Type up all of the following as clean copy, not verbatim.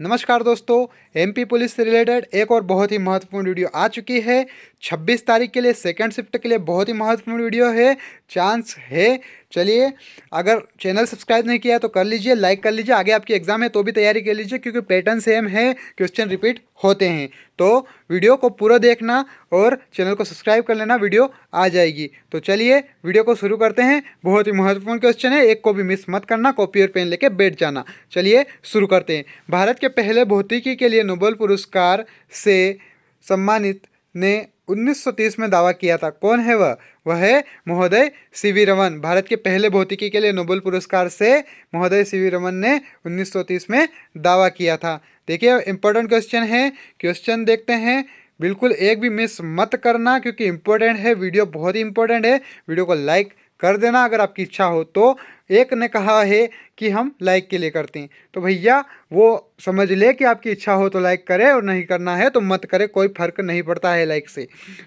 नमस्कार दोस्तों, MP police से रिलेटेड एक और बहुत ही महत्वपूर्ण वीडियो आ चुकी है। 26 तारीख के लिए सेकंड शिफ्ट के लिए बहुत ही महत्वपूर्ण वीडियो है। चांस है, चलिए अगर चैनल सब्सक्राइब नहीं किया है तो कर लीजिए, लाइक कर लीजिए। आगे आपकी एग्जाम है तो भी तैयारी कर लीजिए क्योंकि पैटर्न सेम है, क्वेश्चन रिपीट होते हैं। तो वीडियो को पूरा देखना और चैनल को सब्सक्राइब कर लेना, वीडियो आ जाएगी। तो चलिए वीडियो को शुरू करते हैं। बहुत ही महत्वपूर्ण क्वेश्चन है, एक को भी मिस मत करना, कॉपी और पेन लेके बैठ जाना। चलिए शुरू करते हैं। भारत के पहले भौतिकी के लिए नोबेल पुरस्कार से सम्मानित ने 1930 में दावा किया था। कौन है वह? वह है महोदय सीवी रमन। भारत के पहले भौतिकी के लिए नोबेल पुरस्कार से महोदय सीवी रमन ने 1930 में दावा किया था। देखिए इंपॉर्टेंट क्वेश्चन है, क्वेश्चन देखते हैं। बिल्कुल एक भी मिस मत करना क्योंकि इंपॉर्टेंट है, वीडियो बहुत ही इंपॉर्टेंट है। वीडियो को लाइक कर देना अगर आपकी इच्छा हो तो। एक ने कहा है कि हम लाइक के लिए करते हैं, तो भैया वो समझ ले कि आपकी इच्छा हो तो लाइक करे और नहीं करना है तो मत करे, कोई फर्क नहीं पड़ता है लाइक से।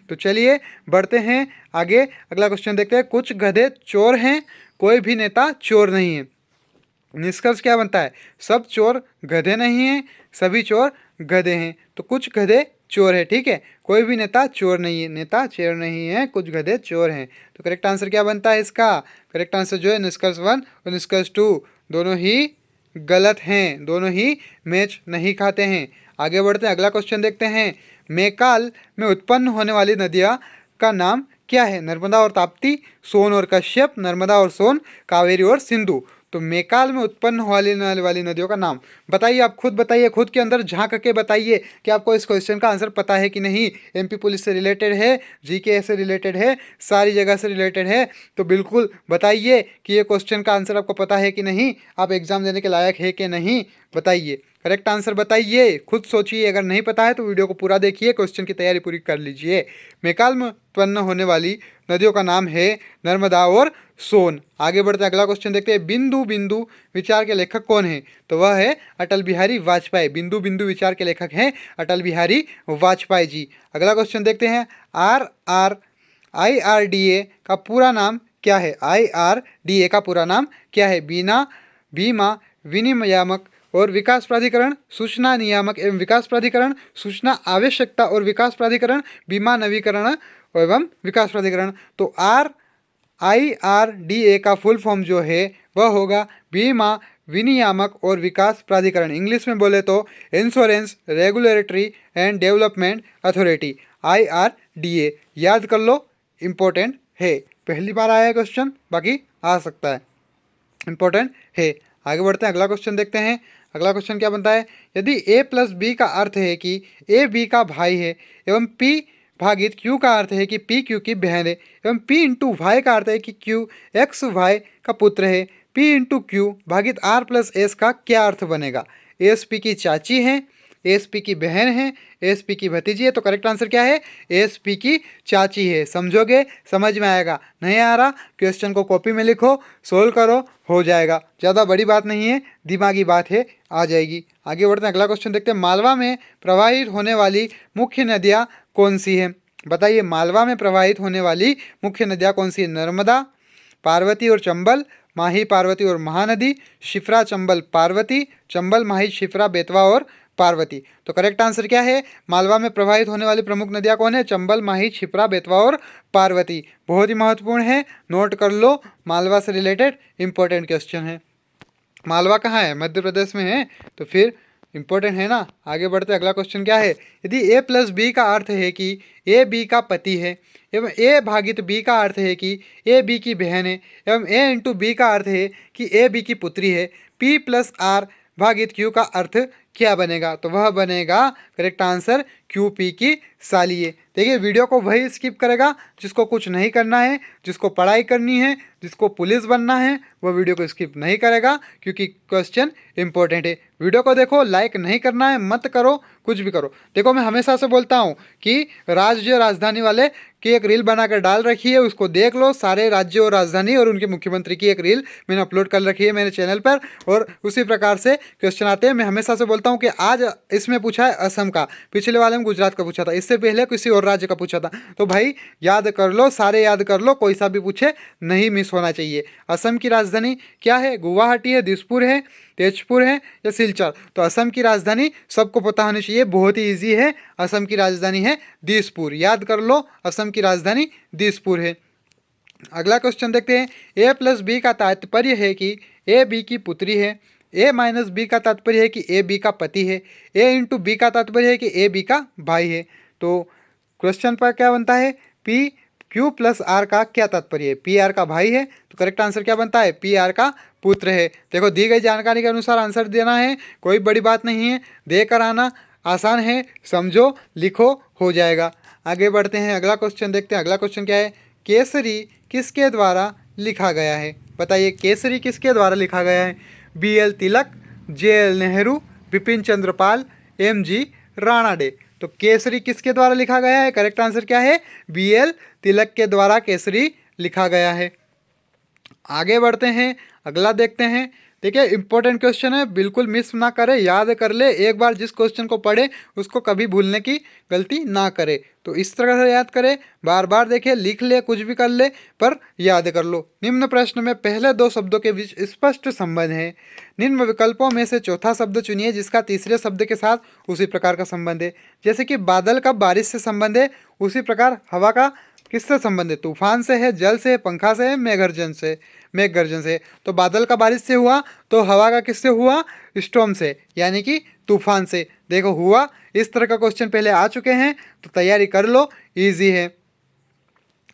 तो चलिए बढ़ते हैं आगे। अगला क्वेश्चन देखते हैं। कुछ गधे चोर हैं, कोई भी नेता चोर नहीं है। निष्कर्ष क्या बनता है? सब चोर गधे नहीं हैं, सभी चोर गधे हैं। तो कुछ गधे चोर है, ठीक है। कोई भी नेता चोर नहीं है, नेता चोर नहीं है, कुछ गधे चोर हैं। तो करेक्ट आंसर क्या बनता है इसका? करेक्ट आंसर जो है निष्कर्ष 1 और निष्कर्ष 2 दोनों ही गलत हैं, दोनों ही मैच नहीं खाते हैं। आगे बढ़ते हैं, अगला क्वेश्चन देखते हैं। मैकाल में उत्पन्न होने वाली नदियाँ का नाम क्या है? नर्मदा और ताप्ती, सोन और कश्यप, नर्मदा और सोन, कावेरी और सिंधु। तो मैकाल में उत्पन्न होने वाली नदियों का नाम बताइए। आप खुद बताइए, खुद के अंदर झांक के बताइए कि आपको इस क्वेश्चन का आंसर पता है कि नहीं। एमपी पुलिस से रिलेटेड है, जीके से रिलेटेड है, सारी जगह से रिलेटेड है। तो बिल्कुल बताइए कि ये क्वेश्चन का आंसर आपको पता है कि नहीं, आप एग्जाम देने के लायक है कि नहीं, बताइए। करेक्ट आंसर बताइए, खुद सोचिए। अगर नहीं पता है तो वीडियो को पूरा देखिए, क्वेश्चन की तैयारी पूरी कर लीजिए। मैकाल में उत्पन्न होने वाली नदियों का नाम है नर्मदा और सोन। आगे बढ़ते अगला क्वेश्चन देखते हैं। बिंदु बिंदु विचार के लेखक कौन है? तो वह है अटल बिहारी वाजपेयी। बिंदु बिंदु विचार के लेखक हैं अटल बिहारी वाजपेयी जी। अगला क्वेश्चन देखते हैं। IRDA का पूरा नाम क्या है? IRDA का पूरा नाम क्या है? बीमा विनियामक और विकास प्राधिकरण, सूचना नियामक एवं विकास प्राधिकरण, सूचना आवश्यकता और विकास प्राधिकरण, बीमा नवीकरण एवं विकास प्राधिकरण। तो IRDA का फुल फॉर्म जो है वह होगा बीमा विनियामक और विकास प्राधिकरण। इंग्लिश में बोले तो insurance regulatory and development authority, IRDA। याद कर लो, इम्पोर्टेंट है। पहली बार आया है क्वेश्चन, बाकी आ सकता है, इम्पोर्टेंट है। आगे बढ़ते हैं, अगला क्वेश्चन देखते हैं। अगला क्वेश्चन क्या बनता है? यदि A+B का अर्थ है कि A B का भाई है एवं P भागित Q का अर्थ है कि P Q की बहन है एवं P इंटू Y का अर्थ है कि Q X Y का पुत्र है, P इंटू Q भागित R+S का क्या अर्थ बनेगा? ASP की चाची है, ASP की बहन है, ASP की भतीजी है। तो करेक्ट आंसर क्या है? ASP की चाची है। समझोगे, समझ में आएगा। नहीं आ रहा, क्वेश्चन को कॉपी में लिखो, सोल्व करो, हो जाएगा। ज़्यादा बड़ी बात नहीं है, दिमागी बात है, आ जाएगी। आगे बढ़ते हैं, अगला क्वेश्चन देखते हैं। मालवा में प्रवाहित होने वाली मुख्य नदियाँ कौन सी है? बताइए, मालवा में प्रवाहित होने वाली मुख्य नदियाँ कौन सी है? नर्मदा, पार्वती और चंबल, माही पार्वती और महानदी, शिप्रा चंबल पार्वती, चंबल माही शिप्रा बेतवा और पार्वती। तो करेक्ट आंसर क्या है? मालवा में प्रवाहित होने वाली प्रमुख नदियाँ कौन है? चंबल, माही, शिप्रा, बेतवा और पार्वती। बहुत ही महत्वपूर्ण है, नोट कर लो, मालवा से रिलेटेड इंपॉर्टेंट क्वेश्चन है। मालवा कहाँ है? मध्य प्रदेश में है, तो फिर इंपॉर्टेंट है ना। आगे बढ़ते, अगला क्वेश्चन क्या है? यदि A+B का अर्थ है कि A B का पति है एवं A भागित B का अर्थ है कि A B की बहन है एवं A इंटू B का अर्थ है कि A B की पुत्री है, P+R भागित Q का अर्थ क्या बनेगा? तो वह बनेगा करेक्ट आंसर QP की साली है। देखिए वीडियो को वही स्किप करेगा जिसको कुछ नहीं करना है, जिसको पढ़ाई करनी है, जिसको पुलिस बनना है, वो वीडियो को स्किप नहीं करेगा क्योंकि क्वेश्चन इंपॉर्टेंट है। वीडियो को देखो, लाइक नहीं करना है मत करो, कुछ भी करो। देखो मैं हमेशा से बोलता हूँ कि राज्य राजधानी वाले की एक रील बनाकर डाल रखी है, उसको देख लो। सारे राज्य और राजधानी और उनके मुख्यमंत्री की एक रील मैंने अपलोड कर रखी है मेरे चैनल पर, और उसी प्रकार से क्वेश्चन आते हैं। मैं हमेशा से बोलता बोलता हूँ कि आज इसमें पूछा है असम का, पिछले वाले में गुजरात का पूछा था, इससे पहले किसी और राज्य का पूछा था। तो भाई याद कर लो, सारे याद कर लो, कोई सा भी पूछे नहीं मिस होना चाहिए। असम की राजधानी क्या है? गुवाहाटी है, दिसपुर है, तेजपुर है या सिलचर? तो असम की राजधानी सबको पता होनी चाहिए, बहुत ही ईजी है। असम की राजधानी है दिसपुर, याद कर लो, असम की राजधानी दिसपुर है। अगला क्वेश्चन देखते हैं। ए प्लस बी का तात्पर्य है कि ए बी की पुत्री है। ए माइनस बी का तात्पर्य है कि ए बी का पति है। ए इंटू बी का तात्पर्य है कि ए बी का भाई है। तो क्वेश्चन पर क्या बनता है? पी क्यू प्लस आर का क्या तात्पर्य है? पी आर का भाई है, तो करेक्ट आंसर क्या बनता है? पी आर का पुत्र है। देखो, दी गई जानकारी के अनुसार आंसर देना है, कोई बड़ी बात नहीं है, देकर आना आसान है, समझो लिखो हो जाएगा। आगे बढ़ते हैं, अगला क्वेश्चन देखते हैं। अगला क्वेश्चन क्या है? केसरी किसके द्वारा लिखा गया है? बताइए, केसरी किसके द्वारा लिखा गया है? बी एल तिलक, J L Nehru, Bipin Chandra Pal, M G Rana day. तो केसरी किसके द्वारा लिखा गया है? करेक्ट आंसर क्या है? बी एल तिलक के द्वारा केसरी लिखा गया है। आगे बढ़ते हैं, अगला देखते हैं। देखिए, इंपॉर्टेंट क्वेश्चन है, बिल्कुल मिस ना करे, याद कर ले। एक बार जिस क्वेश्चन को पढ़े उसको कभी भूलने की गलती ना करे। तो इस तरह से याद करे, बार बार देखे, लिख ले, कुछ भी कर ले, पर याद कर लो। निम्न प्रश्न में पहले दो शब्दों के बीच स्पष्ट संबंध है। निम्न विकल्पों में से चौथा शब्द चुनिए जिसका तीसरे शब्द के साथ उसी प्रकार का संबंध है। जैसे कि बादल का बारिश से संबंध है, उसी प्रकार हवा का किससे संबंध है? तूफान से है, जल से है, पंखा से है, मेघ गर्जन से। तो बादल का बारिश से हुआ, तो हवा का किससे हुआ? स्टॉर्म से, यानी कि तूफान से। देखो, हुआ। इस तरह का क्वेश्चन पहले आ चुके हैं, तो तैयारी कर लो, इजी है।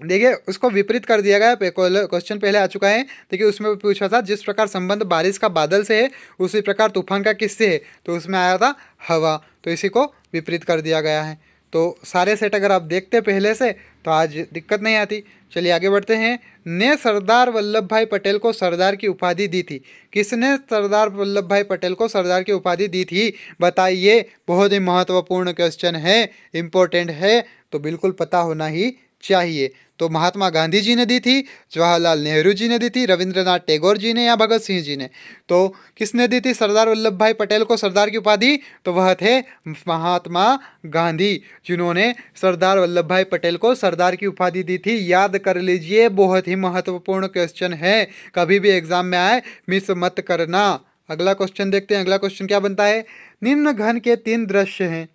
देखिए, उसको विपरीत कर दिया गया, क्वेश्चन पहले आ चुका है। देखिए, उसमें पूछा था जिस प्रकार संबंध बारिश का बादल से है उसी प्रकार तूफान का किससे है, तो उसमें आया था हवा। तो इसी को विपरीत कर दिया गया है। तो सारे सेट अगर आप देखते पहले से तो आज दिक्कत नहीं आती। चलिए आगे बढ़ते हैं। ने सरदार वल्लभ भाई पटेल को सरदार की उपाधि दी थी। किसने सरदार वल्लभ भाई पटेल को सरदार की उपाधि दी थी? बताइए, बहुत ही महत्वपूर्ण क्वेश्चन है, इम्पोर्टेंट है, तो बिल्कुल पता होना ही चाहिए। तो महात्मा गांधी जी ने दी थी, जवाहरलाल नेहरू जी ने दी थी, रविंद्रनाथ टैगोर जी ने या भगत सिंह जी ने? तो किसने दी थी सरदार वल्लभ भाई पटेल को सरदार की उपाधि? तो वह थे महात्मा गांधी, जिन्होंने सरदार वल्लभ भाई पटेल को सरदार की उपाधि दी थी। याद कर लीजिए, बहुत ही महत्वपूर्ण क्वेश्चन है, कभी भी एग्जाम में आए मिस मत करना। अगला क्वेश्चन देखते हैं। अगला क्वेश्चन क्या बनता है? निम्न घन के 3 दृश्य हैं,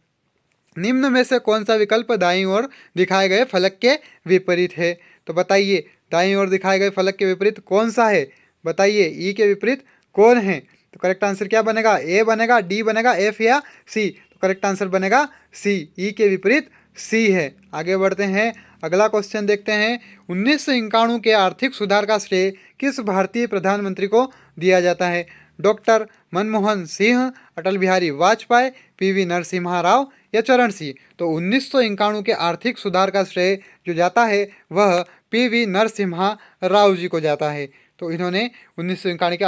निम्न में से कौन सा विकल्प दाईं ओर दिखाए गए फलक के विपरीत है? तो बताइए, दाईं ओर दिखाए गए फलक के विपरीत कौन सा है? बताइए, ई के विपरीत कौन है? तो करेक्ट आंसर क्या बनेगा? ए बनेगा, डी बनेगा, एफ या सी? तो करेक्ट आंसर बनेगा सी, ई के विपरीत सी है। आगे बढ़ते हैं, अगला क्वेश्चन देखते हैं। 1991 के आर्थिक सुधार का श्रेय किस भारतीय प्रधानमंत्री को दिया जाता है? डॉक्टर मनमोहन सिंह, अटल बिहारी वाजपेयी, पीवी नरसिम्हा राव या चरण सिंह? तो 1991 के आर्थिक सुधार का श्रेय जो जाता है वह पीवी नरसिम्हा राव जी को जाता है। तो इन्होंने 1991 के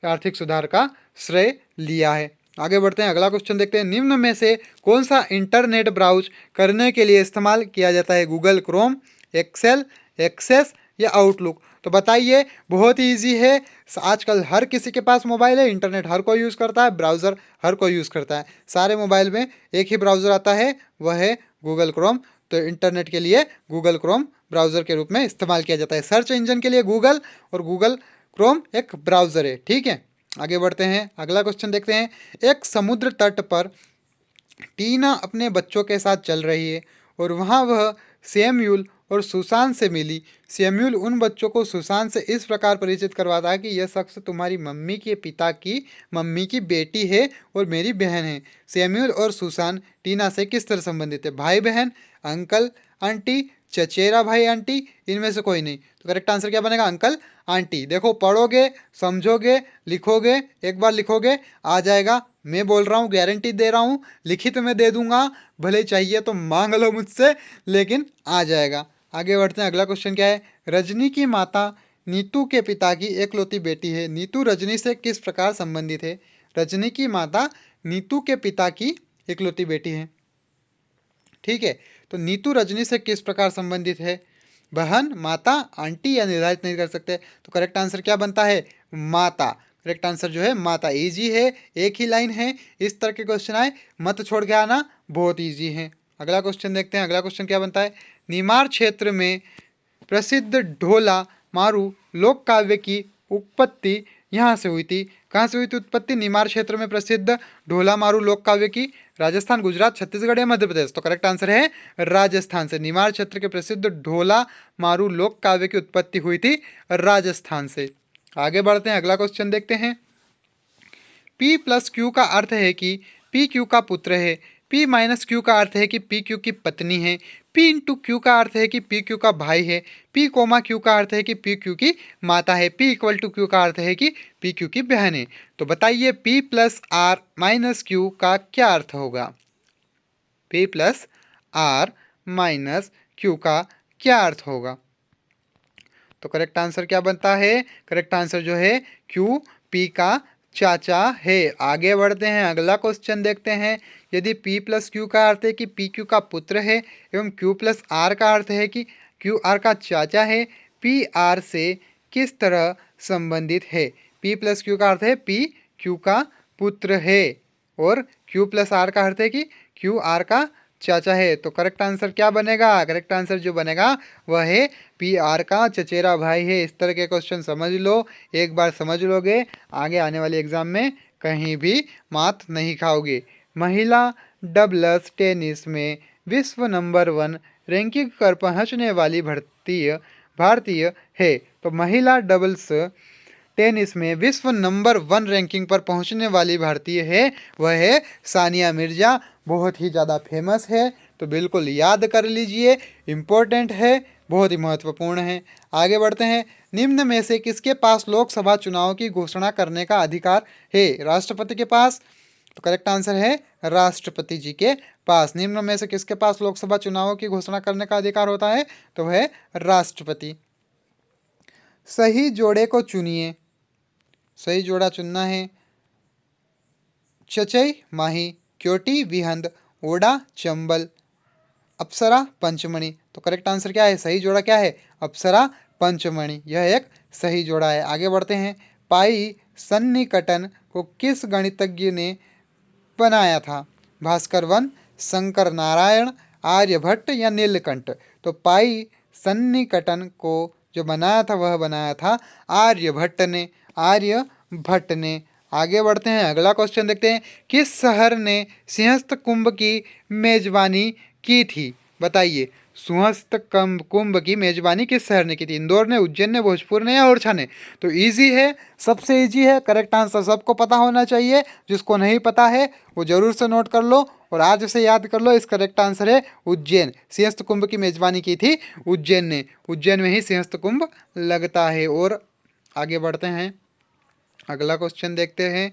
आर्थिक सुधार का श्रेय लिया है। आगे बढ़ते हैं, अगला क्वेश्चन देखते हैं। निम्न में से कौन सा इंटरनेट ब्राउज करने के लिए इस्तेमाल किया जाता है? गूगल क्रोम, एक्सेल, एक्सेस या आउटलुक? तो बताइए, बहुत ही ईजी है। आजकल हर किसी के पास मोबाइल है, इंटरनेट हर कोई यूज़ करता है, ब्राउज़र हर कोई यूज़ करता है। सारे मोबाइल में एक ही ब्राउज़र आता है, वह है गूगल क्रोम। तो इंटरनेट के लिए गूगल क्रोम ब्राउज़र के रूप में इस्तेमाल किया जाता है। सर्च इंजन के लिए गूगल, और गूगल क्रोम एक ब्राउज़र है, ठीक है। आगे बढ़ते हैं, अगला क्वेश्चन देखते हैं। एक समुद्र तट पर टीना अपने बच्चों के साथ चल रही है और वहाँ वह सैम्यूल और सुशांत से मिली। सैम्यूल उन बच्चों को सुशांत से इस प्रकार परिचित करवाता है कि यह शख्स तुम्हारी मम्मी के पिता की मम्मी की बेटी है और मेरी बहन है। सैम्यूल और सुशांत टीना से किस तरह संबंधित है? भाई बहन, अंकल आंटी, चचेरा भाई आंटी, इनमें से कोई नहीं। तो करेक्ट आंसर क्या बनेगा? Uncle aunty. देखो, पढ़ोगे, समझोगे, लिखोगे, एक बार लिखोगे आ जाएगा। मैं बोल रहा हूँ, गारंटी दे रहा हूँ, लिखित में दे दूंगा, भले चाहिए तो मांग लो मुझसे, लेकिन आ जाएगा। आगे बढ़ते हैं, अगला क्वेश्चन क्या है? रजनी की माता नीतू के पिता की एकलौती बेटी है। नीतू रजनी से किस प्रकार संबंधित है? रजनी की माता नीतू के पिता की एकलौती बेटी है, ठीक है। तो नीतू रजनी से किस प्रकार संबंधित है? बहन, माता, आंटी या निर्धारित नहीं कर सकते। तो करेक्ट आंसर क्या बनता है? माता। करेक्ट आंसर जो है माता। इजी है, एक ही लाइन है। इस तरह के क्वेश्चन आए मत छोड़ के आना, बहुत इजी है। अगला क्वेश्चन देखते हैं। अगला क्वेश्चन क्या बनता है। निमाड़ क्षेत्र में प्रसिद्ध ढोला मारू लोक काव्य की उत्पत्ति यहाँ से हुई थी। कहाँ से हुई थी उत्पत्ति? निमाड़ क्षेत्र में प्रसिद्ध ढोला मारू लोक काव्य की राजस्थान, गुजरात, छत्तीसगढ़ या मध्य प्रदेश। तो करेक्ट आंसर है राजस्थान से। निमाड़ क्षेत्र के प्रसिद्ध ढोला मारू लोक काव्य की उत्पत्ति हुई थी राजस्थान से। आगे बढ़ते हैं, अगला क्वेश्चन देखते हैं। P प्लस क्यू का अर्थ है कि P क्यू का पुत्र है। P माइनस क्यू का अर्थ है कि P क्यू की पत्नी है। P इंटू क्यू का अर्थ है कि P क्यू का भाई है। P कोमा क्यू का अर्थ है कि P क्यू की माता है। P इक्वल टू क्यू का अर्थ है कि P क्यू की बहन है। तो बताइए P plus R minus Q का क्या अर्थ होगा? P plus R minus Q का क्या अर्थ होगा? तो करेक्ट आंसर क्या बनता है? करेक्ट आंसर जो है Q P का चाचा है। आगे बढ़ते हैं, अगला क्वेश्चन देखते हैं। यदि P प्लस क्यू का अर्थ है कि P क्यू का पुत्र है एवं Q प्लस आर का अर्थ है कि Q आर का चाचा है, P आर से किस तरह संबंधित है? P प्लस क्यू का अर्थ है P क्यू का पुत्र है और Q प्लस आर का अर्थ है कि Q आर का चाचा है। तो करेक्ट आंसर क्या बनेगा? करेक्ट आंसर जो बनेगा वह है P आर का चचेरा भाई है। इस तरह के क्वेश्चन समझ लो, एक बार समझ लोगे आगे आने वाले एग्जाम में कहीं भी मात नहीं खाओगे। महिला डबल्स टेनिस में विश्व नंबर 1 रैंकिंग पर पहुंचने वाली भारतीय है। तो महिला डबल्स टेनिस में विश्व नंबर 1 रैंकिंग पर पहुंचने वाली भारतीय है वह है सानिया मिर्जा। बहुत ही ज़्यादा फेमस है, तो बिल्कुल याद कर लीजिए, इम्पोर्टेंट है, बहुत ही महत्वपूर्ण है। आगे बढ़ते हैं। निम्न में से किसके पास लोकसभा चुनाव की घोषणा करने का अधिकार है? राष्ट्रपति के पास। तो करेक्ट आंसर है राष्ट्रपति जी के पास। निम्न में से किसके पास लोकसभा चुनावों की घोषणा करने का अधिकार होता है? तो वह राष्ट्रपति। सही जोड़े को चुनिए। सही जोड़ा चुनना है। चचई माही, क्योटी विहंद, ओडा चंबल, अप्सरा पंचमणि। तो करेक्ट आंसर क्या है? सही जोड़ा क्या है? अप्सरा पंचमणि, यह एक सही जोड़ा है। आगे बढ़ते हैं। पाई सन्निकटन को किस गणितज्ञ ने बनाया था? भास्कर वन, शंकर नारायण, आर्यभट्ट या नीलकंठ। तो पाई सन्निकटन को जो बनाया था वह बनाया था आर्यभट्ट ने। आर्यभट्ट ने। आगे बढ़ते हैं, अगला क्वेश्चन देखते हैं। किस शहर ने सिंहस्थ कुंभ की मेजबानी की थी? बताइए, सिंहस्थ कुंभ की मेजबानी किस शहर ने की थी? इंदौर ने, उज्जैन ने, भोजपुर ने या ओरछा ने? तो इजी है, सबसे इजी है। करेक्ट आंसर सबको पता होना चाहिए। जिसको नहीं पता है वो जरूर से नोट कर लो और आज से याद कर लो। इस करेक्ट आंसर है उज्जैन। सिंहस्थ कुंभ की मेजबानी की थी उज्जैन ने। उज्जैन में ही सिंहस्थ कुंभ लगता है। और आगे बढ़ते हैं, अगला क्वेश्चन देखते हैं।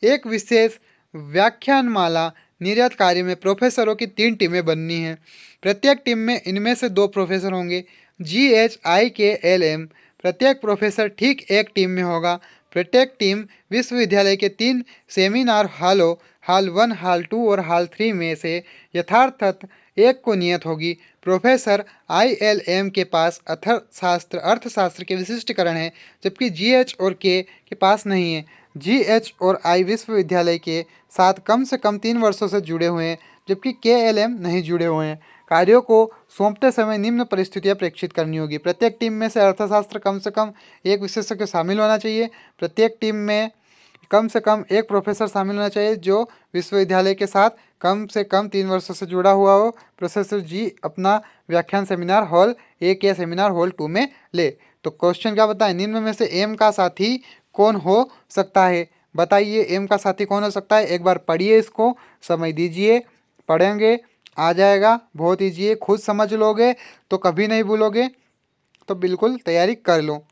एक विशेष व्याख्यानमाला निर्यात कार्य में प्रोफेसरों की 3 टीमें बननी हैं। प्रत्येक टीम में इनमें से 2 प्रोफेसर होंगे। GHIKLM। प्रत्येक प्रोफेसर ठीक एक टीम में होगा। प्रत्येक टीम विश्वविद्यालय के 3 सेमिनार हॉलों, हॉल 1, हॉल 2 और हॉल 3 में से यथार्थत एक को नियत होगी। प्रोफेसर ILM के पास अर्थशास्त्र के विशिष्टीकरण है, जबकि GH और K के पास नहीं है। GH और I विश्वविद्यालय के साथ कम से कम 3 वर्षों से जुड़े हुए हैं, जबकि KLM नहीं जुड़े हुए हैं। कार्यों को सौंपते समय निम्न परिस्थितियां प्रेक्षित करनी होगी। प्रत्येक टीम में से अर्थशास्त्र कम से कम एक विशेषज्ञ शामिल होना चाहिए। प्रत्येक टीम में कम से कम एक प्रोफेसर शामिल होना चाहिए जो विश्वविद्यालय के साथ कम से कम 3 वर्षों से जुड़ा हुआ हो। प्रोफेसर जी अपना व्याख्यान सेमिनार हॉल 1 या सेमिनार हॉल 2 में ले। तो क्वेश्चन क्या बताएं? निम्न में से एम का साथी कौन हो सकता है? बताइए, एम का साथी कौन हो सकता है? एक बार पढ़िए, इसको समय दीजिए, पढ़ेंगे आ जाएगा। बहुत ईजी है, खुद समझ लोगे तो कभी नहीं भूलोगे। तो बिल्कुल तैयारी कर लो।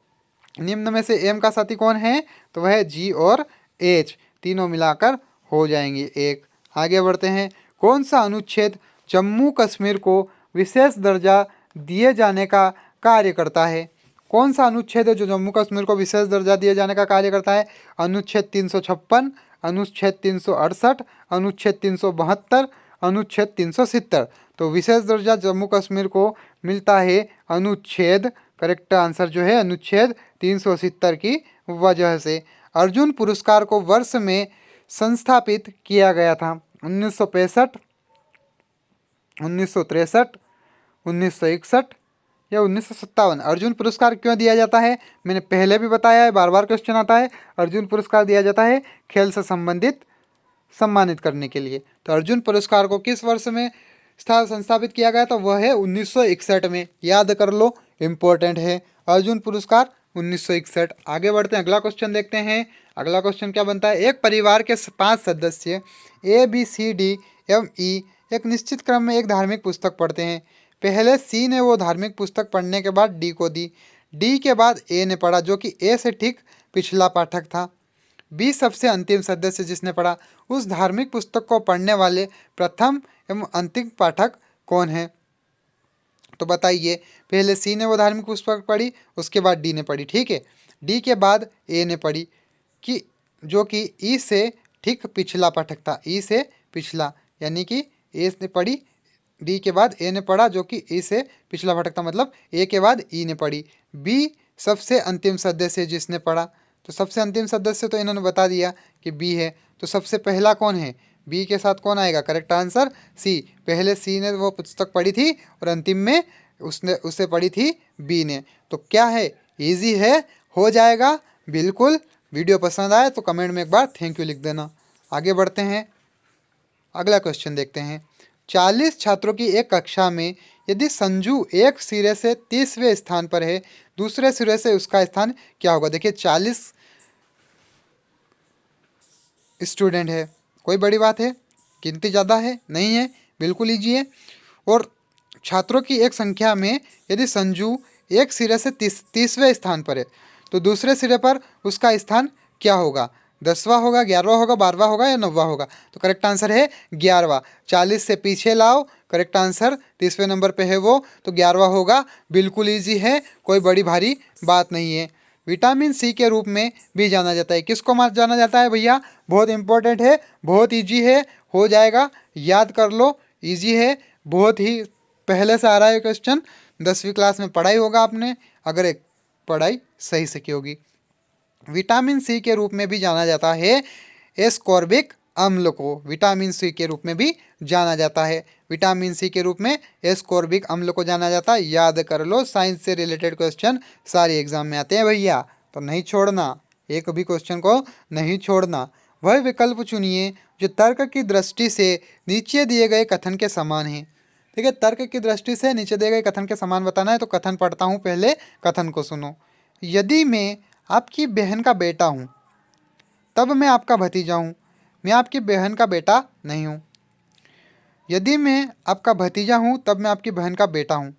निम्न में से एम का साथी कौन है? तो वह जी और एच तीनों मिलाकर हो जाएंगे एक। आगे बढ़ते हैं। कौन सा अनुच्छेद जम्मू कश्मीर को विशेष दर्जा दिए जाने का कार्य करता है? कौन सा अनुच्छेद है जो जम्मू कश्मीर को विशेष दर्जा दिए जाने का कार्य करता है? अनुच्छेद 356, अनुच्छेद 368, अनुच्छेद 372, अनुच्छेद 370। तो विशेष दर्जा जम्मू कश्मीर को मिलता है अनुच्छेद, करेक्ट आंसर जो है अनुच्छेद 370 की वजह से। अर्जुन पुरस्कार को वर्ष में संस्थापित किया गया था? 1965, 1963, 1961 या 1957? अर्जुन पुरस्कार क्यों दिया जाता है? मैंने पहले भी बताया है, बार बार क्वेश्चन आता है। अर्जुन पुरस्कार दिया जाता है खेल से संबंधित सम्मानित करने के लिए। तो अर्जुन पुरस्कार को किस वर्ष में संस्थापित किया गया था? वह है 1961 में। याद कर लो, इम्पोर्टेंट है अर्जुन पुरस्कार 1961। आगे बढ़ते हैं, अगला क्वेश्चन देखते हैं। अगला क्वेश्चन क्या बनता है? एक परिवार के 5 सदस्य ABCD एवं E एक निश्चित क्रम में एक धार्मिक पुस्तक पढ़ते हैं। पहले C ने वो धार्मिक पुस्तक पढ़ने के बाद D को दी, D के बाद A ने पढ़ा जो कि A से ठीक पिछला पाठक था। B सबसे अंतिम सदस्य जिसने पढ़ा। उस धार्मिक पुस्तक को पढ़ने वाले प्रथम एवं अंतिम पाठक कौन है? तो बताइए, पहले C ने वो धार्मिक पुस्तक पढ़ी, उसके बाद D ने पढ़ी, ठीक है। D के बाद A ने पढ़ी कि जो कि E से ठीक पिछला पाठक था, E से पिछला, यानी कि A ने पढ़ी, D के बाद A ने पढ़ा जो कि E से पिछला पाठक था, मतलब A के बाद E ने पढ़ी। B सबसे अंतिम सदस्य जिसने पढ़ा, तो सबसे अंतिम सदस्य तो इन्होंने बता दिया कि B है। तो सबसे पहला कौन है? B के साथ कौन आएगा? Correct answer C। पहले C ने वो पुस्तक पढ़ी थी और अंतिम में उसे पढ़ी थी B ने। तो क्या है? इजी है, हो जाएगा बिल्कुल। वीडियो पसंद आए तो कमेंट में एक बार थैंक यू लिख देना। आगे बढ़ते हैं, अगला क्वेश्चन देखते हैं। 40 छात्रों की एक कक्षा में यदि संजू एक सिरे से 30वें स्थान पर है, दूसरे सिरे से उसका स्थान क्या होगा? देखिए 40 स्टूडेंट है, कोई बड़ी बात है? गिनती ज़्यादा है? नहीं है, बिल्कुल ईजी है। और छात्रों की एक संख्या में यदि संजू एक सिरे से 30वें स्थान पर है, तो दूसरे सिरे पर उसका स्थान क्या होगा? 10वां होगा, 11वां होगा, 12वां होगा या 9वां होगा? तो करेक्ट आंसर है 11वां। 40 से पीछे लाओ, करेक्ट आंसर 30वें नंबर पे है वो, तो 11वां होगा। बिल्कुल ईजी है, कोई बड़ी भारी बात नहीं है। विटामिन C के रूप में भी जाना जाता है। किसको जाना जाता है भैया? बहुत इंपॉर्टेंट है, बहुत ईजी है, हो जाएगा, याद कर लो, ईजी है, बहुत ही पहले से आ रहा है क्वेश्चन। 10वीं क्लास में पढ़ाई होगा आपने, अगर एक पढ़ाई सही से की होगी। विटामिन C के रूप में भी जाना जाता है एस्कॉर्बिक अम्ल को। विटामिन C के रूप में भी जाना जाता है, विटामिन C के रूप में एस्कॉर्बिक अम्ल को जाना जाता है। याद कर लो, साइंस से रिलेटेड क्वेश्चन सारे एग्जाम में आते हैं भैया, तो नहीं छोड़ना, एक भी क्वेश्चन को नहीं छोड़ना। वह विकल्प चुनिए जो तर्क की दृष्टि से नीचे दिए गए कथन के समान है। ठीक है, तर्क की दृष्टि से नीचे दिए गए कथन के समान बताना है। तो कथन पढ़ता हूँ, पहले कथन को सुनो। यदि मैं आपकी बहन का बेटा हूँ तब मैं आपका भतीजा हूँ, मैं आपकी बहन का बेटा नहीं हूँ। यदि मैं आपका भतीजा हूँ तब मैं आपकी बहन का बेटा हूँ,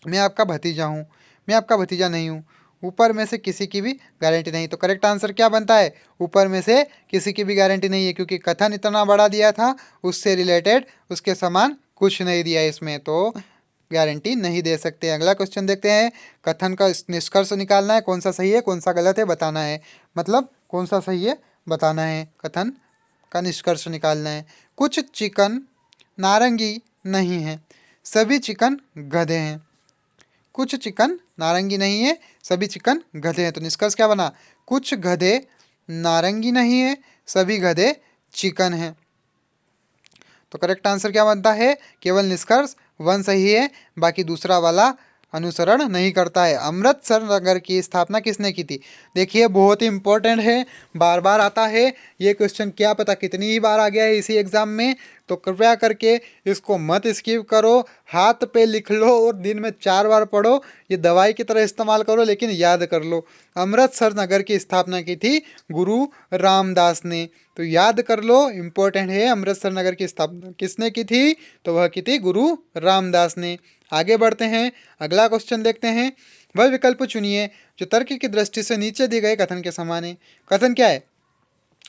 मैं आपका भतीजा हूँ, मैं आपका भतीजा नहीं हूँ। ऊपर में से किसी की भी गारंटी नहीं। तो करेक्ट आंसर क्या बनता है? ऊपर में से किसी की भी गारंटी नहीं है, क्योंकि कथन इतना बड़ा दिया था, उससे रिलेटेड उसके समान कुछ नहीं दिया इसमें, तो गारंटी नहीं दे सकते। अगला क्वेश्चन देखते हैं। कथन का निष्कर्ष निकालना है, कौन सा सही है कौन सा गलत है बताना है, मतलब कौन सा सही है बताना है, कथन का निष्कर्ष निकालना है। कुछ चिकन नारंगी नहीं है, सभी चिकन गधे हैं। कुछ चिकन नारंगी नहीं है, सभी चिकन गधे हैं। तो निष्कर्ष क्या बना? कुछ गधे नारंगी नहीं है, सभी गधे चिकन हैं। तो करेक्ट आंसर क्या बनता है? केवल निष्कर्ष 1 सही है, बाकी दूसरा वाला अनुसरण नहीं करता है। अमृतसर नगर की स्थापना किसने की थी? देखिए बहुत ही इंपॉर्टेंट है, बार बार आता है ये क्वेश्चन, क्या पता कितनी ही बार आ गया है इसी एग्जाम में, तो कृपया करके इसको मत स्किप करो, हाथ पे लिख लो और दिन में 4 बार पढ़ो। ये दवाई की तरह इस्तेमाल करो, लेकिन याद कर लो। अमृतसर नगर की स्थापना की थी गुरु रामदास ने, तो याद कर लो, इम्पोर्टेंट है। अमृतसर नगर की स्थापना किसने की थी? तो वह की थी गुरु रामदास ने। आगे बढ़ते हैं, अगला क्वेश्चन देखते हैं। वह विकल्प चुनिए जो तर्क की दृष्टि से नीचे दिए गए कथन के समान है। कथन क्या है?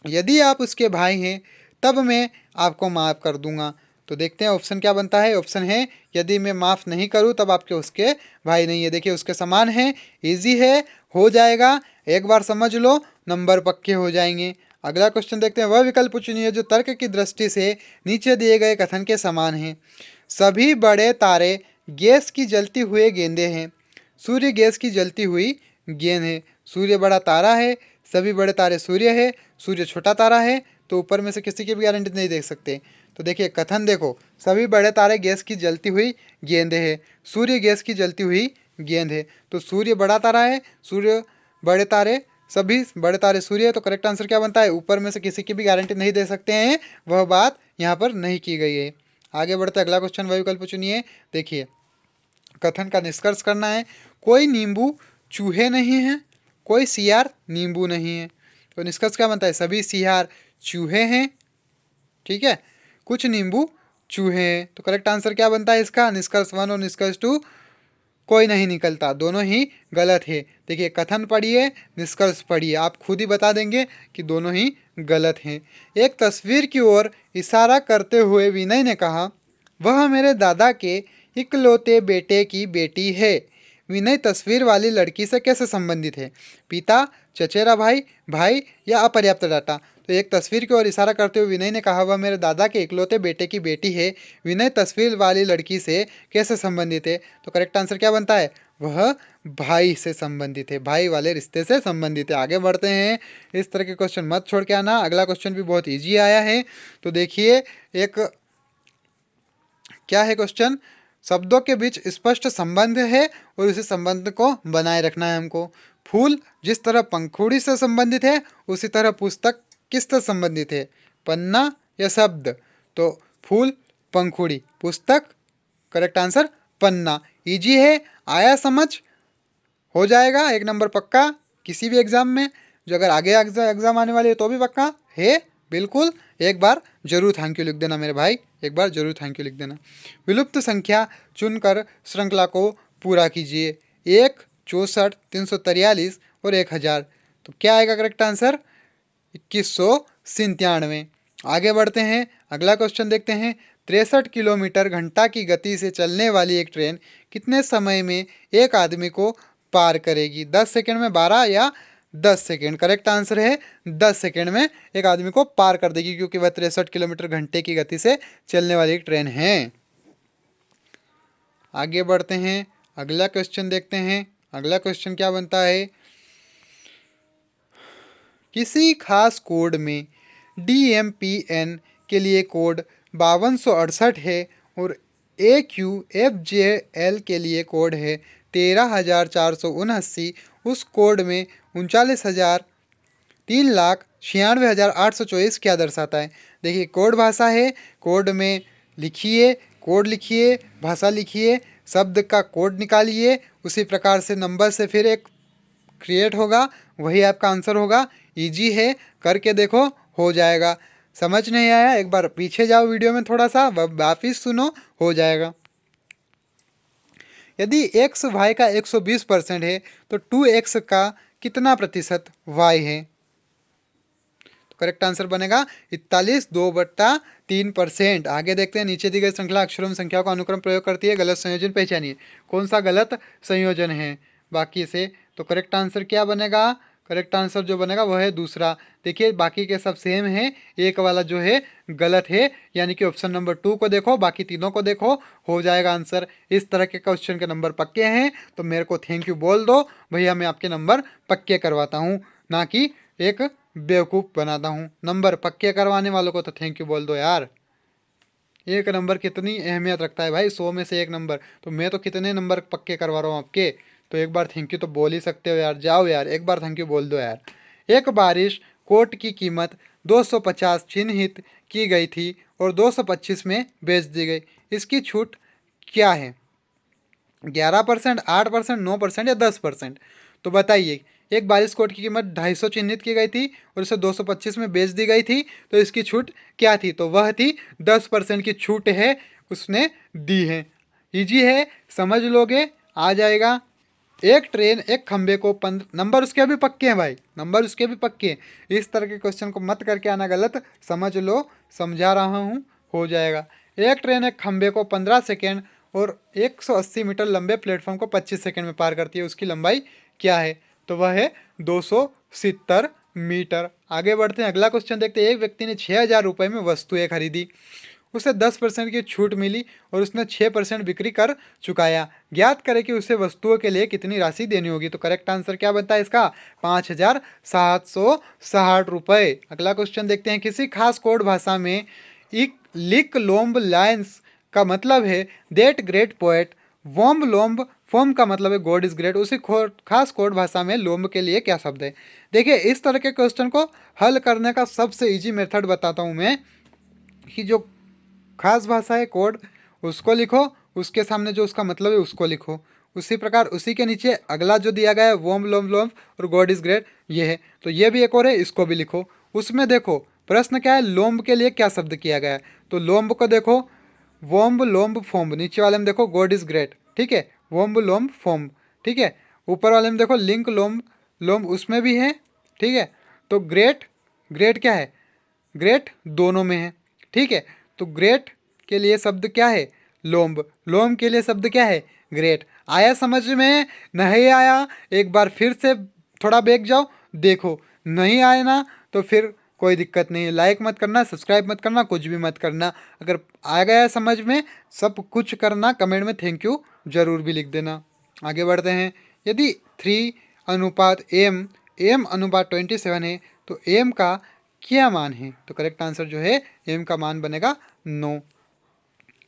यदि आप उसके भाई हैं तब मैं आपको माफ़ कर दूंगा। तो देखते हैं ऑप्शन क्या बनता है। ऑप्शन है यदि मैं माफ़ नहीं करूं तब आपके उसके भाई नहीं है। देखिए उसके समान है, इजी है, हो जाएगा, एक बार समझ लो, नंबर पक्के हो जाएंगे। अगला क्वेश्चन देखते हैं। वह विकल्प चुनिए जो तर्क की दृष्टि से नीचे दिए गए कथन के समान है। सभी बड़े तारे गैस की जलती हुई गेंदें हैं। सूर्य गैस की जलती हुई गेंद है। सूर्य बड़ा तारा है, सभी बड़े तारे सूर्य है, सूर्य छोटा तारा है, तो ऊपर में से किसी की भी गारंटी नहीं देख सकते। तो देखिए कथन देखो, सभी बड़े तारे गैस की जलती हुई गेंद है, सूर्य गैस की जलती हुई गेंद है। तो सूर्य बड़ा तारा है, सूर्य बड़े तारे, सभी बड़े तारे सूर्य है। तो करेक्ट आंसर क्या बनता है, ऊपर में से किसी की भी गारंटी नहीं दे सकते हैं, वह बात यहाँ पर नहीं की गई है। आगे बढ़ते अगला क्वेश्चन, वही विकल्प चुनिए। देखिए कथन का निष्कर्ष करना है, कोई नींबू चूहे नहीं हैं, कोई सियार नींबू नहीं है। तो निष्कर्ष क्या बनता है, सभी सियार चूहे हैं, ठीक है, कुछ नींबू चूहे हैं। तो करेक्ट आंसर क्या बनता है इसका, निष्कर्ष 1 और निष्कर्ष 2 कोई नहीं निकलता, दोनों ही गलत है। देखिए कथन पढ़िए, निष्कर्ष पढ़िए, आप खुद ही बता देंगे कि दोनों ही गलत हैं। एक तस्वीर की ओर इशारा करते हुए विनय ने कहा, वह मेरे दादा के इकलौते बेटे की बेटी है। विनय तस्वीर वाली लड़की से कैसे संबंधित है, पिता, चचेरा भाई, भाई या अपर्याप्त डाटा। तो एक तस्वीर की ओर इशारा करते हुए विनय ने कहा, वह मेरे दादा के इकलौते बेटे की बेटी है। विनय तस्वीर वाली लड़की से कैसे संबंधित है। तो करेक्ट आंसर क्या बनता है, वह भाई से संबंधित है, भाई वाले रिश्ते से संबंधित है। आगे बढ़ते हैं, इस तरह के क्वेश्चन मत छोड़ के आना, अगला क्वेश्चन भी बहुत ईजी आया है। तो देखिए एक क्या है क्वेश्चन, शब्दों के बीच स्पष्ट संबंध है और उसी संबंध को बनाए रखना है हमको। फूल जिस तरह पंखुड़ी से संबंधित है, उसी तरह पुस्तक किससे संबंधित है, पन्ना या शब्द। तो फूल, पंखुड़ी, पुस्तक, करेक्ट आंसर पन्ना। इजी है, आया समझ, हो जाएगा 1 नंबर पक्का किसी भी एग्जाम में, जो अगर आगे एग्जाम आने वाली है तो भी पक्का है बिल्कुल। एक बार जरूर थैंक यू लिख देना मेरे भाई, एक बार जरूर थैंक यू लिख देना। विलुप्त संख्या चुनकर श्रृंखला को पूरा कीजिए, 1, 64, 343 और 1000। तो क्या आएगा करेक्ट आंसर, 2197। आगे बढ़ते हैं, अगला क्वेश्चन देखते हैं। 63 किलोमीटर घंटा की गति से चलने वाली एक ट्रेन कितने समय में एक आदमी को पार करेगी, 10 सेकंड में, 12 या 10 सेकंड। करेक्ट आंसर है 10 सेकंड में एक आदमी को पार कर देगी, क्योंकि वह 63 किलोमीटर घंटे की गति से चलने वाली एक ट्रेन है। आगे बढ़ते हैं, अगला क्वेश्चन देखते हैं। अगला क्वेश्चन क्या बनता है, किसी खास कोड में DMPN के लिए कोड 5268 है और AQFJL के लिए कोड है 13,479। उस कोड में 39,03,96,824 क्या दर्शाता है। देखिए कोड भाषा है, कोड में लिखिए, कोड लिखिए, भाषा लिखिए, शब्द का कोड निकालिए, उसी प्रकार से नंबर से फिर एक क्रिएट होगा, वही आपका आंसर होगा। इजी है, करके देखो, हो जाएगा। समझ नहीं आया एक बार पीछे जाओ वीडियो में थोड़ा सा, वापिस सुनो, हो जाएगा। यदि x y का 120% है तो 2x का कितना प्रतिशत y है। तो करेक्ट आंसर बनेगा 41/2/3%। आगे देखते हैं, नीचे दी गई श्रृंखला अक्षरों में संख्याओं का अनुक्रम प्रयोग करती है, गलत संयोजन पहचानिए। कौन सा गलत संयोजन है बाकी से। तो करेक्ट आंसर क्या बनेगा, करेक्ट आंसर जो बनेगा वह है दूसरा। देखिए बाकी के सब सेम है, एक वाला जो है गलत है, यानी कि ऑप्शन नंबर 2 को देखो, बाकी तीनों को देखो, हो जाएगा आंसर। इस तरह के क्वेश्चन के नंबर पक्के हैं तो मेरे को थैंक यू बोल दो, भैया मैं आपके नंबर पक्के करवाता हूँ, ना कि एक बेवकूफ़ बनाता हूँ। नंबर पक्के करवाने वालों को तो थैंक यू बोल दो यार। एक नंबर कितनी अहमियत रखता है भाई, 100 में से एक नंबर, तो मैं तो कितने नंबर पक्के करवा रहा हूँ आपके, तो एक बार थैंक यू तो बोल ही सकते हो यार। जाओ यार एक बार थैंक यू बोल दो यार। एक बारिश कोट की कीमत 250 चिन्हित की गई थी और 225 में बेच दी गई, इसकी छूट क्या है, 11%, 8%, 9% या 10%। तो बताइए, एक बारिश कोट की कीमत 250 चिन्हित की गई थी और उसे 225 में बेच दी गई थी, तो इसकी छूट क्या थी, तो वह थी 10% की छूट है, उसने दी है। इजी है, समझ लोगे, आ जाएगा। एक ट्रेन एक खंबे को नंबर उसके भी पक्के हैं भाई, नंबर उसके भी पक्के हैं। इस तरह के क्वेश्चन को मत करके आना गलत, समझ लो, समझा रहा हूँ, हो जाएगा। एक ट्रेन एक खंबे को 15 सेकेंड और 180 मीटर लंबे प्लेटफॉर्म को 25 सेकेंड में पार करती है, उसकी लंबाई क्या है, तो वह है 270 मीटर। आगे बढ़ते हैं, अगला क्वेश्चन देखते हैं। एक व्यक्ति ने 6,000 रुपये में वस्तुएं खरीदी उसे 10% की छूट मिली और उसने 6% बिक्री कर चुकाया। ज्ञात करें कि उसे वस्तुओं के लिए कितनी राशि देनी होगी। तो करेक्ट आंसर क्या बनता है इसका? 5,760 रुपये। अगला क्वेश्चन देखते हैं। किसी खास कोड भाषा में इक लिक लोम्ब लाइन्स का मतलब है दैट ग्रेट पोएट। वोम्ब लोम्ब फोम का मतलब है गॉड इज ग्रेट। उसी खास कोड भाषा में लोम्ब के लिए क्या शब्द है? देखिए, इस तरह के क्वेश्चन को हल करने का सबसे इजी मेथड बताता हूँ मैं, कि जो खास भाषा है कोड उसको लिखो, उसके सामने जो उसका मतलब है उसको लिखो। उसी प्रकार उसी के नीचे अगला जो दिया गया है वोम लोम लोम और गॉड इज ग्रेट ये है, तो ये भी एक और है, इसको भी लिखो। उसमें देखो प्रश्न क्या है, लोम्ब के लिए क्या शब्द किया गया है। तो लोम्ब को देखो वोम्ब लोम्ब फोम्ब, नीचे वाले में देखो गॉड इज ग्रेट, ठीक है, वोम्ब लोम्ब फोम्ब, ठीक है। ऊपर वाले में देखो लिंक लोम्ब लोम्ब, उसमें भी है, ठीक है। तो ग्रेट, ग्रेट क्या है, ग्रेट दोनों में है, ठीक है। तो ग्रेट के लिए शब्द क्या है? लोम्ब। लोम्ब के लिए शब्द क्या है? ग्रेट। आया समझ में? नहीं आया एक बार फिर से थोड़ा बैक जाओ, देखो। नहीं आए ना तो फिर कोई दिक्कत नहीं है, लाइक मत करना, सब्सक्राइब मत करना, कुछ भी मत करना। अगर आ गया समझ में सब कुछ करना, कमेंट में थैंक यू जरूर भी लिख देना। आगे बढ़ते हैं। यदि 3:m, m अनुपात 27 है तो m का क्या मान है? तो करेक्ट आंसर जो है m का मान बनेगा 9।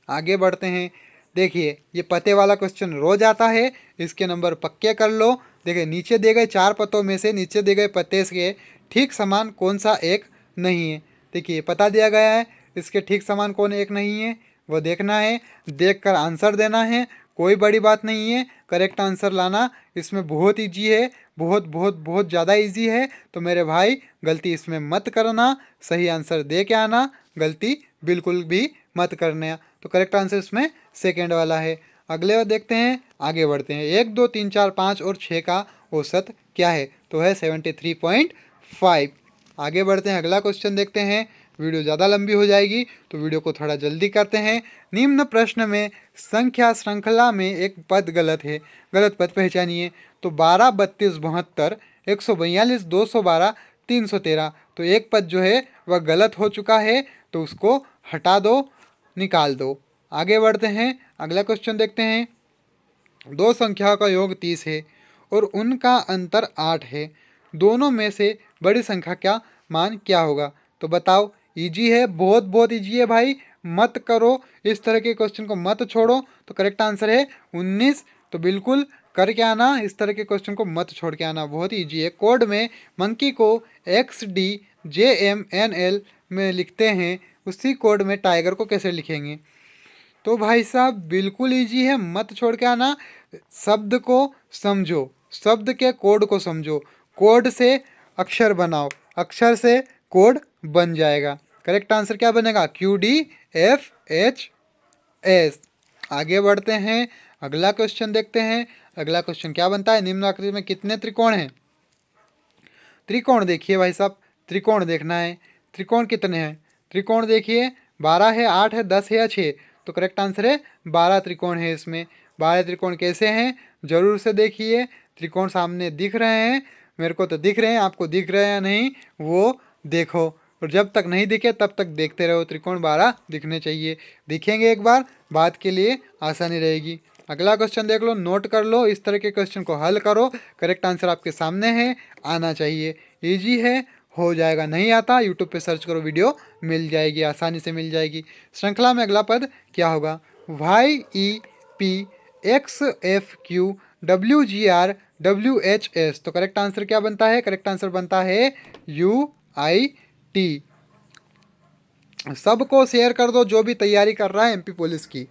आगे बढ़ते हैं। देखिए, ये पते वाला क्वेश्चन रोज आता है, इसके नंबर पक्के कर लो। देखिए, नीचे दिए गए 4 पतों में से नीचे दिए गए पते के ठीक समान कौन सा एक नहीं है। देखिए पता दिया गया है, इसके ठीक समान कौन एक नहीं है वो देखना है, देखकर आंसर देना है। कोई बड़ी बात नहीं है, करेक्ट आंसर लाना इसमें बहुत ईजी है, बहुत बहुत बहुत ज़्यादा ईजी है। तो मेरे भाई गलती इसमें मत करना, सही आंसर दे के आना, गलती बिल्कुल भी मत करना। तो करेक्ट आंसर इसमें सेकेंड वाला है। अगले देखते हैं, आगे बढ़ते हैं। 1, 2, 3, 4, 5 और 6 का औसत क्या है? तो है 73.5। आगे बढ़ते हैं, अगला क्वेश्चन देखते हैं। वीडियो ज़्यादा लंबी हो जाएगी तो वीडियो को थोड़ा जल्दी करते हैं। निम्न प्रश्न में संख्या श्रृंखला में एक पद गलत है, गलत पद पहचानिए। तो 12, 32, 72, 142, 212, 313। तो एक पद जो है वह गलत हो चुका है, तो उसको हटा दो, निकाल दो। आगे बढ़ते हैं, अगला क्वेश्चन देखते हैं। दो संख्याओं का योग 30 है और उनका अंतर 8 है, दोनों में से बड़ी संख्या का मान क्या होगा? तो बताओ। इजी है, बहुत बहुत इजी है भाई, मत करो इस तरह के क्वेश्चन को, मत छोड़ो। तो करेक्ट आंसर है 19। तो बिल्कुल करके आना, इस तरह के क्वेश्चन को मत छोड़ के आना, बहुत ईजी है। कोड में मंकी को XDJMNL में लिखते हैं, उसी कोड में टाइगर को कैसे लिखेंगे? तो भाई साहब बिल्कुल इजी है, मत छोड़ के आना। शब्द को समझो, शब्द के कोड को समझो, कोड से अक्षर बनाओ, अक्षर से कोड बन जाएगा। करेक्ट आंसर क्या बनेगा? QDFHS। आगे बढ़ते हैं, अगला क्वेश्चन देखते हैं। अगला क्वेश्चन क्या बनता है? निम्न आकृति में कितने त्रिकोण हैं? त्रिकोण देखिए भाई साहब, त्रिकोण देखना है। त्रिकोण कितने हैं? त्रिकोण देखिए 12 है, 8 है, 10 है या 6। तो करेक्ट आंसर है 12 त्रिकोण है इसमें। 12 त्रिकोण कैसे हैं जरूर से देखिए। त्रिकोण सामने दिख रहे हैं, मेरे को तो दिख रहे हैं, आपको दिख रहे हैं या नहीं वो देखो, और जब तक नहीं दिखे तब तक देखते रहो। त्रिकोण 12 दिखने चाहिए, दिखेंगे एक बार बात के लिए आसानी रहेगी। अगला क्वेश्चन देख लो, नोट कर लो, इस तरह के क्वेश्चन को हल करो। करेक्ट आंसर आपके सामने है, आना चाहिए, इजी है, हो जाएगा। नहीं आता यूट्यूब पे सर्च करो, वीडियो मिल जाएगी, आसानी से मिल जाएगी। श्रृंखला में अगला पद क्या होगा? YEPXFQWGRWHS। तो करेक्ट आंसर क्या बनता है? करेक्ट आंसर बनता है UIT। सबको शेयर कर दो जो भी तैयारी कर रहा है एमपी पुलिस की।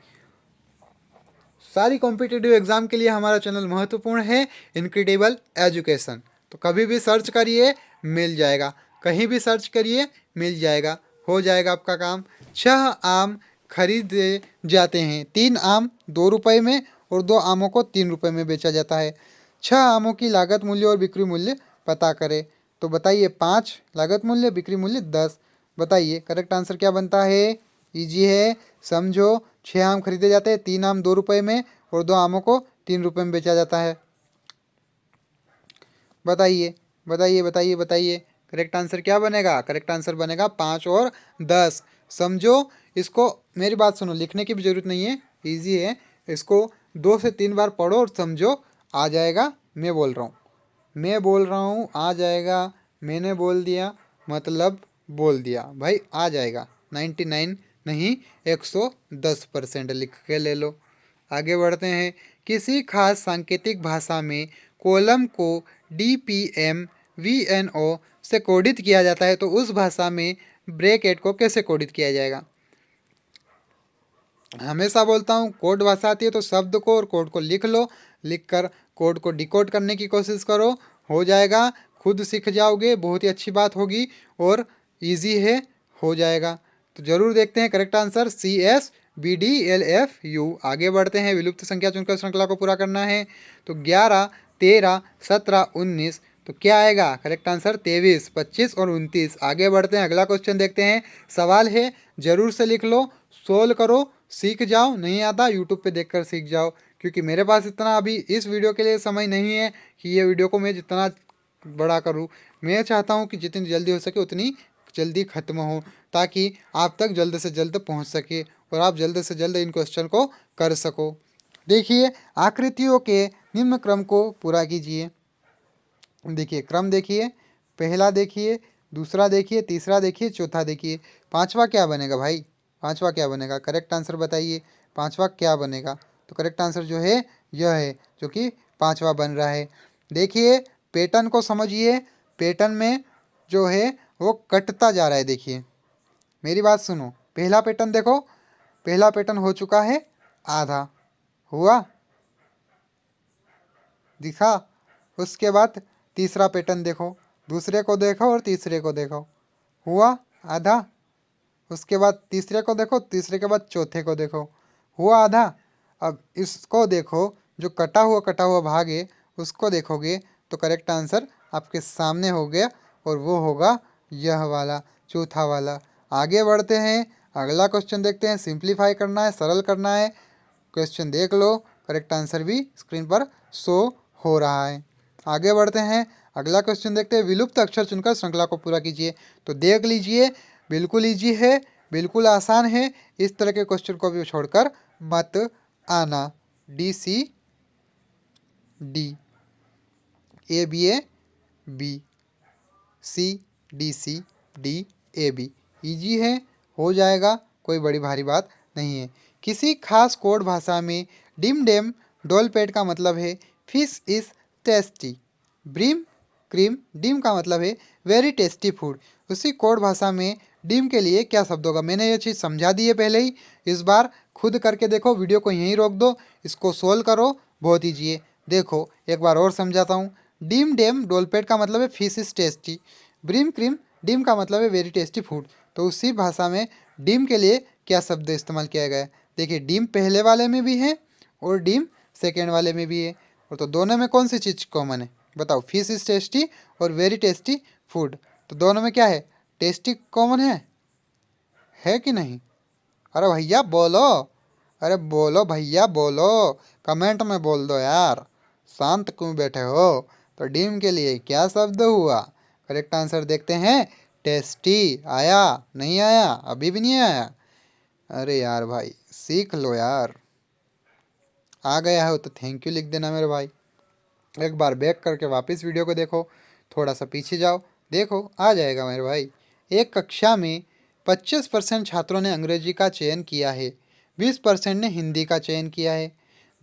सारी कॉम्पिटिटिव एग्जाम के लिए हमारा चैनल महत्वपूर्ण है, इनक्रेडिबल एजुकेशन। तो कभी भी सर्च करिए मिल जाएगा, कहीं भी सर्च करिए मिल जाएगा, हो जाएगा आपका काम। 6 आम खरीदे जाते हैं, 3 आम 2 रुपये में और 2 आमों को 3 रुपये में बेचा जाता है। 6 आमों की लागत मूल्य और बिक्री मूल्य पता करें। तो बताइए, 5 लागत मूल्य, बिक्री मूल्य 10। बताइए करेक्ट आंसर क्या बनता है? इजी है, समझो। 6 आम खरीदे जाते हैं, 3 आम 2 रुपये में और 2 आमों को 3 रुपये में बेचा जाता है। बताइए बताइए बताइए बताइए, करेक्ट आंसर क्या बनेगा? करेक्ट आंसर बनेगा 5 और 10। समझो इसको, मेरी बात सुनो, लिखने की भी ज़रूरत नहीं है, इजी है। इसको 2 से 3 बार पढ़ो और समझो, आ जाएगा। मैं बोल रहा हूँ आ जाएगा, मैंने बोल दिया मतलब बोल दिया भाई, आ जाएगा। 99 नहीं, 110% लिख के ले लो। आगे बढ़ते हैं। किसी खास सांकेतिक भाषा में कॉलम को DPM VNO से कोडित किया जाता है, तो उस भाषा में ब्रैकेट को कैसे कोडित किया जाएगा? हमेशा बोलता हूँ, कोड भाषा आती है तो शब्द को और कोड को लिख लो, लिख कर कोड को डिकोड करने की कोशिश करो, हो जाएगा। खुद सीख जाओगे, बहुत ही अच्छी बात होगी और इजी है, हो जाएगा। तो जरूर देखते हैं करेक्ट आंसर CSBDLFU। आगे बढ़ते हैं। विलुप्त संख्या चुनकर श्रृंखला को पूरा करना है, तो 11, 13, 17, 19, तो क्या आएगा? करेक्ट आंसर 23, 25 और 29। आगे बढ़ते हैं, अगला क्वेश्चन देखते हैं। सवाल है, जरूर से लिख लो, सोल्व करो, सीख जाओ। नहीं आता यूट्यूब पे देखकर सीख जाओ, क्योंकि मेरे पास इतना अभी इस वीडियो के लिए समय नहीं है कि ये वीडियो को मैं जितना बड़ा करूँ। मैं चाहता हूँ कि जितनी जल्दी हो सके उतनी जल्दी ख़त्म हो, ताकि आप तक जल्द से जल्द पहुँच सके और आप जल्द से जल्द इन क्वेश्चन को कर सको। देखिए, आकृतियों के निम्न क्रम को पूरा कीजिए। देखिए क्रम, देखिए पहला, देखिए दूसरा, देखिए तीसरा, देखिए चौथा, देखिए पांचवा क्या बनेगा भाई? पांचवा क्या बनेगा? करेक्ट आंसर बताइए, पांचवा क्या बनेगा? तो करेक्ट आंसर जो है यह है, जो कि पांचवा बन रहा है। देखिए पैटर्न को समझिए, पैटर्न में जो है वो कटता जा रहा है। देखिए मेरी बात सुनो, पहला पैटर्न देखो, पहला पैटर्न हो चुका है आधा, हुआ, दिखा। उसके बाद तीसरा पैटर्न देखो, दूसरे को देखो और तीसरे को देखो, हुआ आधा। उसके बाद तीसरे को देखो, तीसरे के बाद चौथे को देखो, हुआ आधा। अब इसको देखो, जो कटा हुआ भाग है उसको देखोगे तो करेक्ट आंसर आपके सामने हो गया, और वो होगा यह वाला, चौथा वाला। आगे बढ़ते हैं, अगला क्वेश्चन देखते हैं। सिंप्लीफाई करना है, सरल करना है। क्वेश्चन देख लो, करेक्ट आंसर भी स्क्रीन पर शो हो रहा है। आगे बढ़ते हैं, अगला क्वेश्चन देखते हैं। विलुप्त अक्षर चुनकर श्रृंखला को पूरा कीजिए। तो देख लीजिए, बिल्कुल ईजी है, बिल्कुल आसान है। इस तरह के क्वेश्चन को भी छोड़कर मत आना। DCD, ABAB, CDCDAB, ईजी है, हो जाएगा, कोई बड़ी भारी बात नहीं है। किसी खास कोड भाषा में डिम डेम डोलपेट का मतलब है fish is tasty. Brim cream dim का मतलब है वेरी टेस्टी फूड। उसी कोड भाषा में डिम के लिए क्या शब्द होगा? मैंने ये चीज़ समझा दी है पहले ही, इस बार खुद करके देखो, वीडियो को यहीं रोक दो, इसको सोल्व करो, बहुत ईजी है। देखो एक बार और समझाता हूँ। डिम डेम डोलपेट का मतलब है fish is tasty. Brim cream dim का मतलब है वेरी टेस्टी फूड। तो उसी भाषा में डिम के लिए क्या शब्द इस्तेमाल किया गया है? देखिए डिम पहले वाले में भी है और डिम सेकेंड वाले में भी है, और तो दोनों में कौन सी चीज़ कॉमन है? बताओ, फिश इज टेस्टी और वेरी टेस्टी फूड, तो दोनों में क्या है? टेस्टी कॉमन है कि नहीं? अरे भैया बोलो, अरे बोलो भैया बोलो, कमेंट में बोल दो यार, शांत क्यों बैठे हो? तो डिम के लिए क्या शब्द हुआ? करेक्ट आंसर देखते हैं, टेस्टी। आया? नहीं आया? अभी भी नहीं आया? अरे यार भाई सीख लो यार, आ गया हो तो थैंक यू लिख देना मेरे भाई। एक बार बैक करके वापस वीडियो को देखो, थोड़ा सा पीछे जाओ, देखो आ जाएगा मेरे भाई। एक कक्षा में 25% छात्रों ने अंग्रेजी का चयन किया है, 20% ने हिंदी का चयन किया है,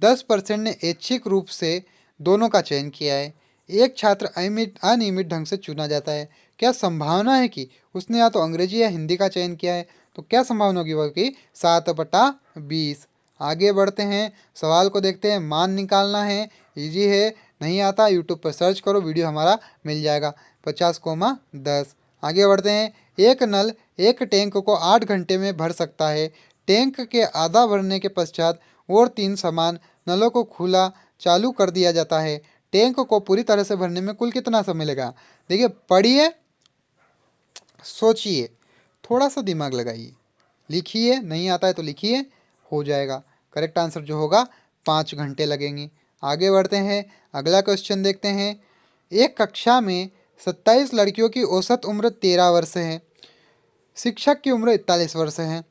10% ने ऐच्छिक रूप से दोनों का चयन किया है। एक छात्र अनियमित ढंग से चुना जाता है। क्या संभावना है कि उसने या तो अंग्रेजी या हिंदी का चयन किया है? तो क्या संभावना होगी वो कि 7/20। आगे बढ़ते हैं, सवाल को देखते हैं। मान निकालना है, इजी है, नहीं आता यूट्यूब पर सर्च करो, वीडियो हमारा मिल जाएगा। 50,10। आगे बढ़ते हैं। एक नल एक टैंक को 8 घंटे में भर सकता है। टैंक के आधा भरने के पश्चात और 3 समान नलों को खुला चालू कर दिया जाता है। टैंक को पूरी तरह से भरने में कुल कितना समय लगेगा? देखिए पढ़िए, सोचिए, थोड़ा सा दिमाग लगाइए, लिखिए, नहीं आता है तो लिखिए, हो जाएगा। करेक्ट आंसर जो होगा 5 घंटे लगेंगे। आगे बढ़ते हैं, अगला क्वेश्चन देखते हैं। एक कक्षा में 27 लड़कियों की औसत उम्र 13 वर्ष है। शिक्षक की उम्र 41 वर्ष है।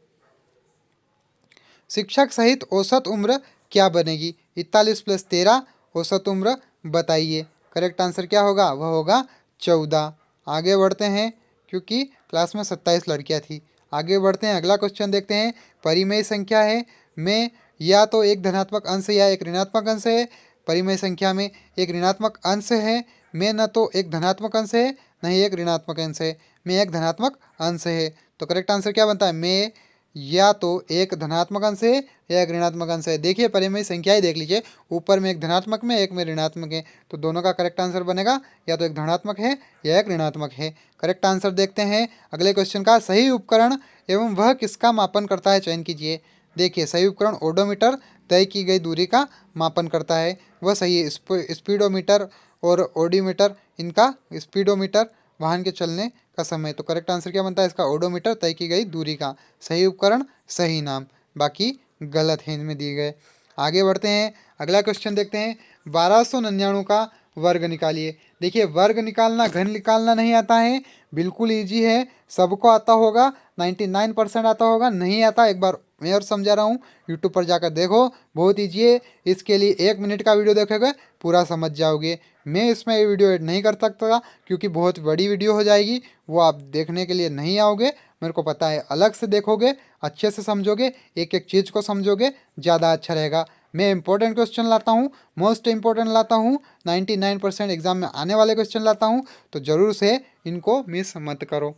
शिक्षक सहित औसत उम्र क्या बनेगी? 41 + 13 औसत उम्र बताइए। करेक्ट आंसर क्या होगा? वह होगा 14। आगे बढ़ते हैं क्योंकि क्लास में 27 लड़कियां थी। आगे बढ़ते हैं, अगला क्वेश्चन देखते हैं। परिमेय संख्या है में या तो एक धनात्मक अंश या एक ऋणात्मक अंश है। परिमेय संख्या में एक ऋणात्मक अंश है, में न तो एक धनात्मक अंश है न ही एक ऋणात्मक अंश है, में एक धनात्मक अंश है। तो करेक्ट आंसर क्या बनता है? में या तो एक धनात्मक अंश है या एक ऋणात्मक अंश है। देखिए परिमेय संख्या ही देख लीजिए, ऊपर में एक धनात्मक में एक में ऋणात्मक है, तो दोनों का करेक्ट आंसर बनेगा या तो एक धनात्मक है या एक ऋणात्मक है। करेक्ट आंसर देखते हैं अगले क्वेश्चन का। सही उपकरण एवं वह किसका मापन करता है, चयन कीजिए। देखिए सही उपकरण ओडोमीटर तय की गई दूरी का मापन करता है, वह सही है। स्पीडोमीटर और ओडोमीटर, इनका स्पीडोमीटर वाहन के चलने का समय। तो करेक्ट आंसर क्या बनता है इसका? ओडोमीटर तय की गई दूरी का। सही उपकरण सही नाम, बाकी गलत है इनमें दिए गए। आगे बढ़ते हैं, अगला क्वेश्चन देखते हैं। 1299 का वर्ग निकालिए। देखिए वर्ग निकालना घन निकालना नहीं आता है, बिल्कुल ईजी है, सबको आता होगा, 99% आता होगा। नहीं आता एक बार मैं और समझा रहा हूँ, यूट्यूब पर जाकर देखो, बहुत ईजी है। इसके लिए 1 मिनट का वीडियो देखोगे पूरा समझ जाओगे। मैं इसमें ये वीडियो ऐड नहीं कर सकता क्योंकि बहुत बड़ी वीडियो हो जाएगी, वो आप देखने के लिए नहीं आओगे, मेरे को पता है। अलग से देखोगे, अच्छे से समझोगे, एक एक चीज़ को समझोगे, ज़्यादा अच्छा रहेगा। मैं इंपॉर्टेंट क्वेश्चन लाता हूँ, मोस्ट इंपॉर्टेंट लाता हूँ, 99% एग्जाम में आने वाले क्वेश्चन लाता हूँ, तो ज़रूर से इनको मिस मत करो।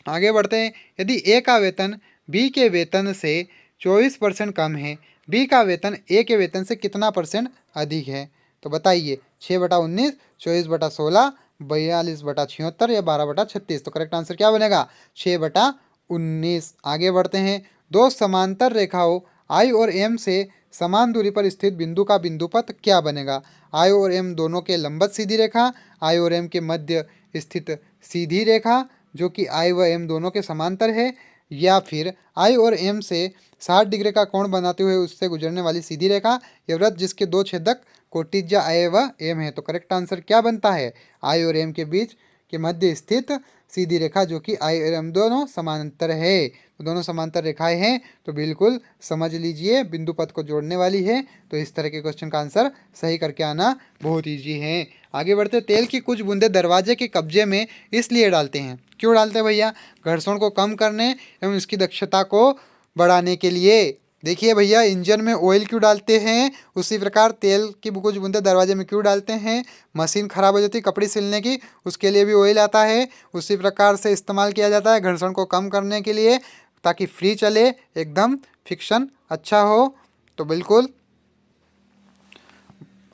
आगे बढ़ते हैं। यदि ए का वेतन बी के वेतन से 24% कम है, बी का वेतन ए के वेतन से कितना % अधिक है? तो बताइए। 6/19, 24/16, 42/76 या 12/36। तो करेक्ट आंसर क्या बनेगा? 6/19। आगे बढ़ते हैं। दो समांतर रेखाओं आई और एम से समान दूरी पर स्थित बिंदु का बिंदुपथ क्या बनेगा? आई और एम दोनों के लंबवत सीधी रेखा, आई और एम के मध्य स्थित सीधी रेखा जो कि आई व एम दोनों के समांतर है, या फिर आई और एम से 60 डिग्री का कोण बनाते हुए उससे गुजरने वाली सीधी रेखा, या वृत्त जिसके दो छेदक कोटिज्या आई व एम है। तो करेक्ट आंसर क्या बनता है? आई और एम के बीच के मध्य स्थित सीधी रेखा जो कि आई और एम दोनों समांतर है। तो दोनों समांतर रेखाएं हैं, तो बिल्कुल समझ लीजिए बिंदु पथ को जोड़ने वाली है। तो इस तरह के क्वेश्चन का आंसर सही करके आना बहुत ईजी है। आगे बढ़ते। तेल की कुछ बूंदें दरवाजे के कब्जे में इसलिए डालते हैं, क्यों डालते हैं भैया? घर्षण को कम करने एवं इसकी दक्षता को बढ़ाने के लिए। देखिए भैया, इंजन में ऑयल क्यों डालते हैं, उसी प्रकार तेल की कुछ बूंदें दरवाजे में क्यों डालते हैं? मशीन खराब हो जाती है कपड़े सिलने की, उसके लिए भी ऑयल आता है, उसी प्रकार से इस्तेमाल किया जाता है घर्षण को कम करने के लिए, ताकि फ्री चले, एकदम फिक्शन अच्छा हो। तो बिल्कुल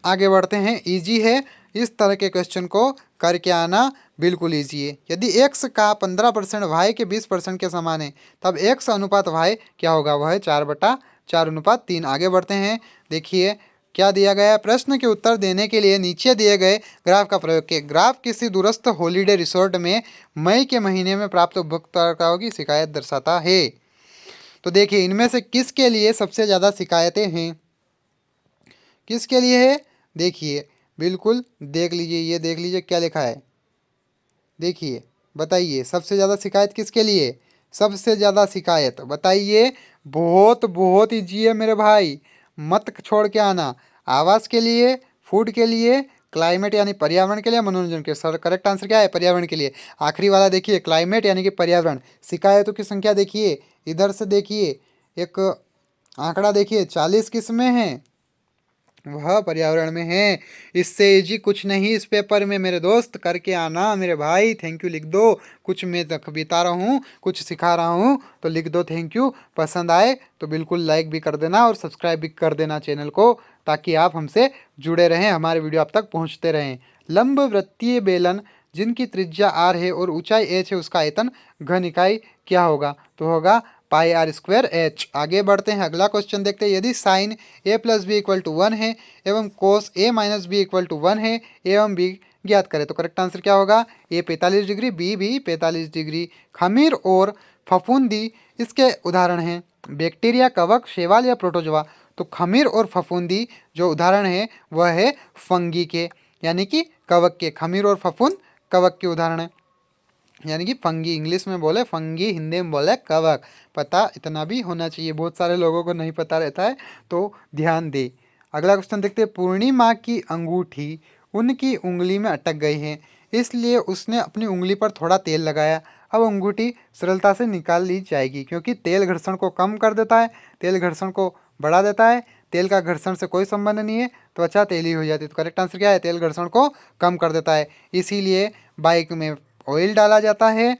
आगे बढ़ते हैं, इजी है, इस तरह के क्वेश्चन को करके आना बिल्कुल इजी है। यदि x का 15% y के 20% के समान है, तब x अनुपात y क्या होगा? वह है 4/4:3। आगे बढ़ते हैं, देखिए क्या दिया गया है। प्रश्न के उत्तर देने के लिए नीचे दिए गए ग्राफ का प्रयोग किए। ग्राफ किसी दूरस्थ हॉलीडे रिसोर्ट में मई के महीने में प्राप्त उपभोक्ताओं की शिकायत दर्शाता है। तो देखिए इनमें से किसके लिए सबसे ज़्यादा शिकायतें हैं, किसके लिए है? देखिए बिल्कुल देख लीजिए, ये देख लीजिए क्या लिखा है, देखिए बताइए सबसे ज़्यादा शिकायत किसके लिए? सबसे ज़्यादा शिकायत बताइए। बहुत बहुत ईजी है मेरे भाई, मत छोड़ के आना। आवास के लिए, फूड के लिए, क्लाइमेट यानी पर्यावरण के लिए, मनोरंजन के। सर करेक्ट आंसर क्या है? पर्यावरण के लिए। आखिरी वाला देखिए क्लाइमेट यानी कि पर्यावरण। शिकायतों की संख्या देखिए, इधर से देखिए एक आंकड़ा देखिए, 40 किस में है? वह पर्यावरण में है। इससे इजी कुछ नहीं इस पेपर में मेरे दोस्त, करके आना मेरे भाई। थैंक यू लिख दो, कुछ मैं बता रहा हूँ, कुछ सिखा रहा हूँ, तो लिख दो थैंक यू। पसंद आए तो बिल्कुल लाइक भी कर देना और सब्सक्राइब भी कर देना चैनल को, ताकि आप हमसे जुड़े रहें, हमारे वीडियो आप तक पहुँचते रहें। लंब वृत्तीय बेलन जिनकी त्रिज्या r है और ऊंचाई h है, उसका आयतन घन इकाई क्या होगा? तो होगा πr²h। आगे बढ़ते हैं, अगला क्वेश्चन देखते हैं। यदि साइन a + b = 1 है एवं कोस a - b = 1 है, एवं b ज्ञात करें। तो करेक्ट आंसर क्या होगा? a 45 डिग्री, b भी 45 डिग्री। खमीर और फफूंदी इसके उदाहरण हैं। बैक्टीरिया, कवक, शैवाल या प्रोटोजोआ। तो खमीर और फफूंदी जो उदाहरण है वह है फंगी के, यानी कि कवक के। खमीर और फफूंद कवक के उदाहरण है। यानी कि फंगी, इंग्लिश में बोले फंगी, हिंदी में बोले कवक। पता इतना भी होना चाहिए, बहुत सारे लोगों को नहीं पता रहता है, तो ध्यान दे। अगला क्वेश्चन देखते हैं। पूर्णिमा की अंगूठी उनकी उंगली में अटक गई है, इसलिए उसने अपनी उंगली पर थोड़ा तेल लगाया। अब अंगूठी सरलता से निकाल ली जाएगी, क्योंकि तेल घर्षण को कम कर देता है, तेल घर्षण को बढ़ा देता है। तेल का घर्षण से कोई संबंध नहीं है, त्वचा तेली हो जाती है। तो करेक्ट आंसर क्या है? तेल घर्षण को कम कर देता है, इसीलिए बाइक में ऑयल डाला जाता है।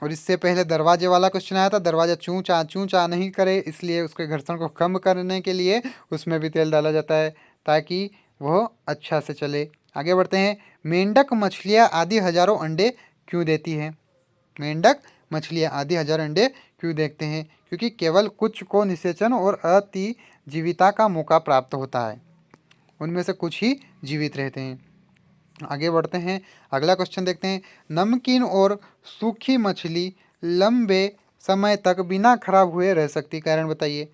और इससे पहले दरवाजे वाला क्वेश्चन आया था, दरवाजा चूं चा नहीं करे, इसलिए उसके घर्षण को कम करने के लिए उसमें भी तेल डाला जाता है, ताकि वह अच्छा से चले। आगे बढ़ते हैं। मेंढक मछलियाँ आदि हजारों अंडे क्यों देती है? मेंढक मछलियाँ आदि हजार अंडे क्यों देते हैं? क्योंकि केवल कुछ को निषेचन और अतिजीविता का मौका प्राप्त होता है, उनमें से कुछ ही जीवित रहते हैं। आगे बढ़ते हैं, अगला क्वेश्चन देखते हैं। नमकीन और सूखी मछली लंबे समय तक बिना खराब हुए रह सकती, कारण बताइए।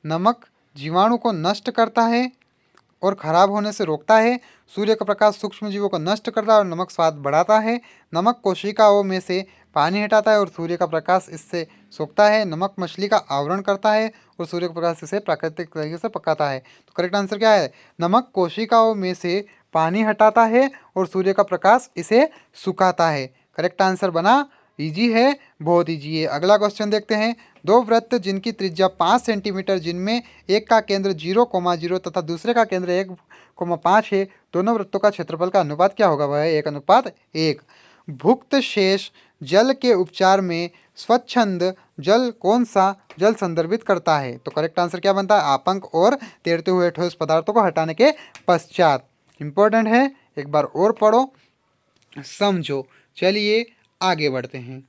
नमक जीवाणु को नष्ट करता है और खराब होने से रोकता है। सूर्य का प्रकाश सूक्ष्म जीवों को नष्ट करता है और नमक स्वाद बढ़ाता है। नमक कोशिकाओं में से पानी हटाता है और सूर्य का प्रकाश इससे सोखता है। नमक मछली का आवरण करता है और सूर्य का प्रकाश इसे प्राकृतिक तरीके से पकाता है। तो करेक्ट आंसर क्या है? नमक कोशिकाओं में से पानी हटाता है और सूर्य का प्रकाश इसे सुखाता है। करेक्ट आंसर बना। इजी है, बहुत इजी है। अगला क्वेश्चन देखते हैं। दो वृत्त जिनकी त्रिज्या 5 सेंटीमीटर, जिनमें एक का केंद्र 0,0 तथा दूसरे का केंद्र 1,5 है, दोनों वृत्तों का क्षेत्रफल का अनुपात क्या होगा? वह है 1:1। भुक्त शेष जल के उपचार में स्वच्छंद जल कौन सा जल संदर्भित करता है? तो करेक्ट आंसर क्या बनता है? आपंक और तैरते हुए ठोस पदार्थों को हटाने के पश्चात। इंपॉर्टेंट है, एक बार और पढ़ो, समझो। चलिए आगे बढ़ते हैं।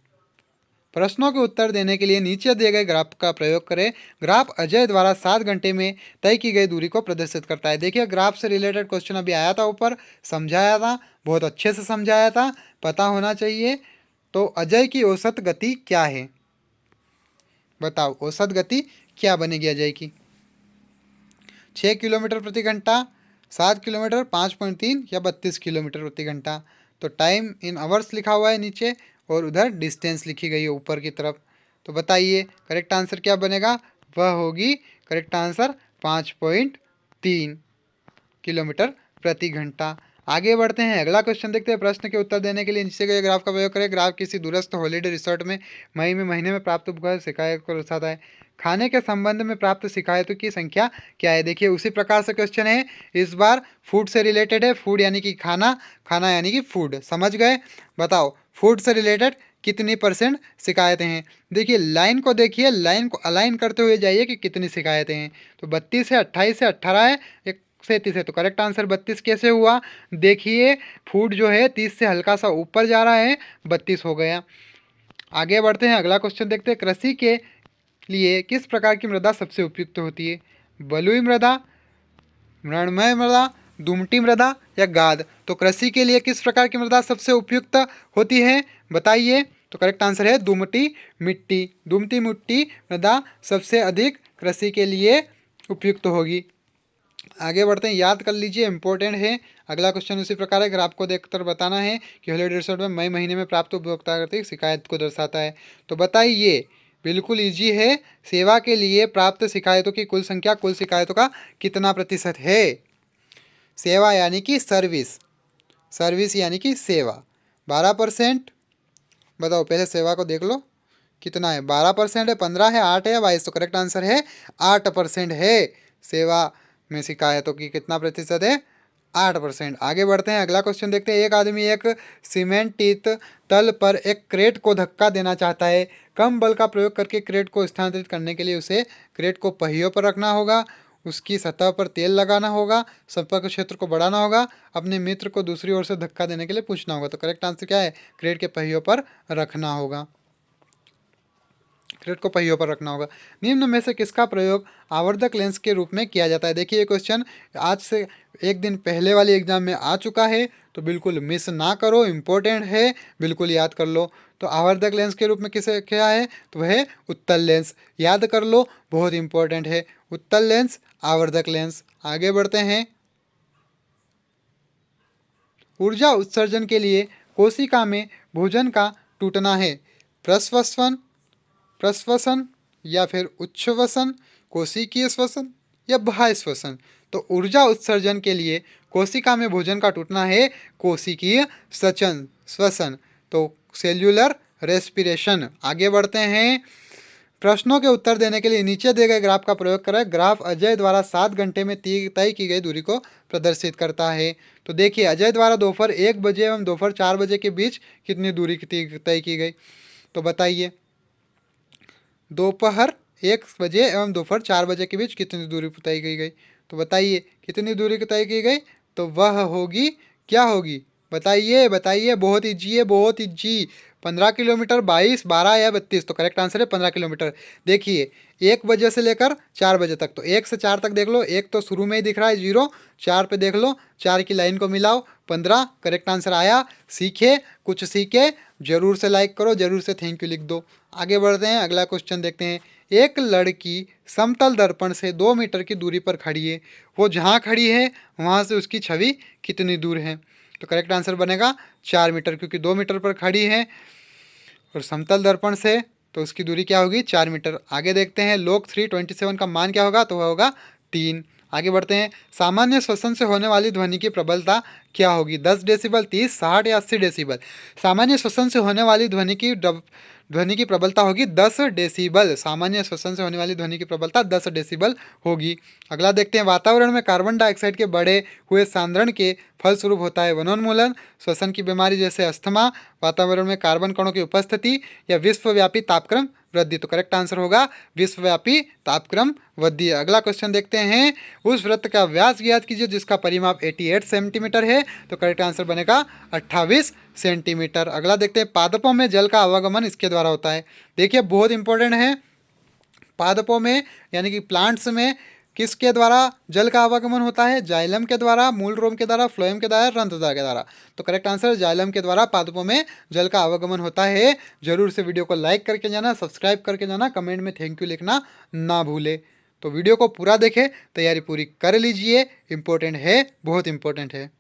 प्रश्नों के उत्तर देने के लिए नीचे दिए गए ग्राफ का प्रयोग करें। ग्राफ अजय द्वारा 7 घंटे में तय की गई दूरी को प्रदर्शित करता है। देखिए, ग्राफ से रिलेटेड क्वेश्चन अभी आया था, ऊपर समझाया था, बहुत अच्छे से समझाया था, पता होना चाहिए। तो अजय की औसत गति क्या है? बताओ, औसत गति क्या बनेगी अजय की? 6 किलोमीटर प्रति घंटा, 7 किलोमीटर, 5.3 या 32 किलोमीटर प्रति घंटा? तो टाइम इन आवर्स लिखा हुआ है नीचे, और उधर डिस्टेंस लिखी गई है ऊपर की तरफ। तो बताइए करेक्ट आंसर क्या बनेगा? वह होगी करेक्ट आंसर 5.3 किलोमीटर प्रति घंटा। आगे बढ़ते हैं, अगला क्वेश्चन देखते हैं। प्रश्न के उत्तर देने के लिए नीचे गए ग्राफ का प्रयोग करें। ग्राफ किसी दूरस्थ हॉलीडे रिसोर्ट में मई में महीने में प्राप्त उपकर शिकायत को दर्शाता है। खाने के संबंध में प्राप्त शिकायतों की संख्या क्या है? देखिए, उसी प्रकार से क्वेश्चन है, इस बार फूड से रिलेटेड है। फूड यानी कि खाना, खाना यानी कि फूड, समझ गए? बताओ, फूड से रिलेटेड कितनी % शिकायतें हैं? देखिए, लाइन को देखिए, लाइन को अलाइन करते हुए जाइए कि कितनी शिकायतें हैं। तो 32 है, 28 है, 18 है, 37 है। तो करेक्ट आंसर 32 कैसे हुआ? देखिए, फूड जो है 30 से हल्का सा ऊपर जा रहा है, 32 हो गया। आगे बढ़ते हैं, अगला क्वेश्चन देखते हैं। कृषि के लिए किस प्रकार की मृदा सबसे उपयुक्त होती है? बलुई मृदा, मृणमय मृदा, दुमटी मृदा या गाद? तो कृषि के लिए किस प्रकार की मृदा सबसे उपयुक्त होती है? बताइए। तो करेक्ट आंसर है दुमटी मिट्टी। दुमटी मिट्टी मृदा सबसे अधिक कृषि के लिए उपयुक्त होगी। आगे बढ़ते हैं, याद कर लीजिए, इंपॉर्टेंट है। अगला क्वेश्चन उसी प्रकार है, ग्राफ को देखकर बताना है कि हॉलीडे रिसोर्ट में मई महीने में प्राप्त उपभोक्ता करती शिकायत को दर्शाता है। तो बताइए, बिल्कुल इजी है। सेवा के लिए प्राप्त शिकायतों की कुल संख्या कुल शिकायतों का कितना प्रतिशत है? सेवा यानी कि सर्विस, सर्विस यानी कि सेवा 12%। बताओ, पहले सेवा को देख लो कितना है। 12% है, 15 है, 8 है या 22? तो करेक्ट आंसर है 8% है। सेवा में शिकायतों की कितना प्रतिशत है? 8%। आगे बढ़ते हैं, अगला क्वेश्चन देखते हैं। एक आदमी एक सीमेंटित तल पर एक क्रेट को धक्का देना चाहता है। कम बल का प्रयोग करके क्रेट को स्थानांतरित करने के लिए उसे क्रेट को पहियों पर रखना होगा, उसकी सतह पर तेल लगाना होगा, संपर्क क्षेत्र को बढ़ाना होगा, अपने मित्र को दूसरी ओर से धक्का देने के लिए पूछना होगा। तो करेक्ट आंसर क्या है? क्रेट के पहियों पर रखना होगा, क्रेट को पहियों पर रखना होगा। निम्न में से किसका प्रयोग आवर्धक लेंस के रूप में किया जाता है? देखिए, ये क्वेश्चन आज से एक दिन पहले वाली एग्जाम में आ चुका है, तो बिल्कुल मिस ना करो, इम्पोर्टेंट है, बिल्कुल याद कर लो। तो आवर्धक लेंस के रूप में किसे क्या है? तो वह है उत्तल लेंस, याद कर लो, बहुत इंपॉर्टेंट है, उत्तल लेंस, आवर्धक लेंस। आगे बढ़ते हैं, ऊर्जा उत्सर्जन के लिए कोशिका में भोजन का टूटना है? प्रश्वसन, प्रश्वसन या फिर उच्छ्वसन, कोशिकीय श्वसन या बाह्य श्वसन? तो ऊर्जा उत्सर्जन के लिए कोशिका में भोजन का टूटना है कोशिकीय श्वसन श्वसन, तो सेल्यूलर रेस्पिरेशन। आगे बढ़ते हैं। प्रश्नों के उत्तर देने के लिए नीचे दिए गए ग्राफ का प्रयोग करें। ग्राफ अजय द्वारा 7 घंटे में तय की गई दूरी को प्रदर्शित करता है। तो देखिए, अजय द्वारा दोपहर 1 बजे एवं दोपहर 4 बजे के बीच कितनी दूरी तय की गई? तो बताइए, दोपहर 1 बजे एवं दोपहर 4 बजे के बीच कितनी दूरी तय की गई? तो बताइए कितनी दूरी तय की गई? तो वह होगी, क्या होगी? बताइए बताइए, बहुत इजी है, बहुत इजी। 15 किलोमीटर, 22, 12 या 32। तो करेक्ट आंसर है 15 किलोमीटर। देखिए, 1 बजे से लेकर 4 बजे तक, तो 1 से 4 तक देख लो, 1 तो शुरू में ही दिख रहा है 0, 4 पे देख लो, 4 की लाइन को मिलाओ, 15 करेक्ट आंसर आया। सीखे, कुछ सीखे, जरूर से लाइक करो, जरूर से थैंक यू लिख दो। आगे बढ़ते हैं, अगला क्वेश्चन देखते हैं। एक लड़की समतल दर्पण से 2 मीटर की दूरी पर खड़ी है। वो जहाँ खड़ी है वहाँ से उसकी छवि कितनी दूर है? तो करेक्ट आंसर बनेगा 4 मीटर, क्योंकि 2 मीटर पर खड़ी है और समतल दर्पण से, तो उसकी दूरी क्या होगी? 4 मीटर। आगे देखते हैं, log 327 का मान क्या होगा? तो वह होगा 3। आगे बढ़ते हैं, सामान्य श्वसन से होने वाली ध्वनि की प्रबलता क्या होगी? 10 डेसिबल, 30, 60 या 80 डेसिबल? सामान्य श्वसन से होने वाली ध्वनि की प्रबलता होगी 10 डेसिबल। सामान्य श्वसन से होने वाली ध्वनि की प्रबलता 10 डेसिबल होगी। अगला देखते हैं, वातावरण में कार्बन डाइऑक्साइड के बढ़े हुए सांद्रण के फलस्वरूप होता है वनोन्मूलन, श्वसन की बीमारी जैसे अस्थमा, वातावरण में कार्बन कणों की उपस्थिति या विश्वव्यापी तापक्रम वृद्धि? तो करेक्ट आंसर होगा विश्वव्यापी तापक्रम वृद्धि। अगला क्वेश्चन देखते हैं, उस वृत्त का व्यास ज्ञात कीजिए जिसका परिमाप 88 सेंटीमीटर है। तो करेक्ट आंसर बनेगा 28 सेंटीमीटर। अगला देखते हैं, पादपों में जल का आवागमन इसके द्वारा होता है। देखिए, बहुत इंपॉर्टेंट है। पादपों में यानी कि प्लांट्स में किसके द्वारा जल का आवागमन होता है? जाइलम के द्वारा, मूल रोम के द्वारा, फ्लोएम के द्वारा, रंध्रद्वार के द्वारा। तो करेक्ट आंसर जाइलम के द्वारा पादपों में जल का आवागमन होता है। जरूर से वीडियो को लाइक करके जाना, सब्सक्राइब करके जाना, कमेंट में थैंक यू लिखना ना भूले। तो वीडियो को पूरा देखें, तैयारी पूरी कर लीजिए, इंपॉर्टेंट है, बहुत इंपॉर्टेंट है।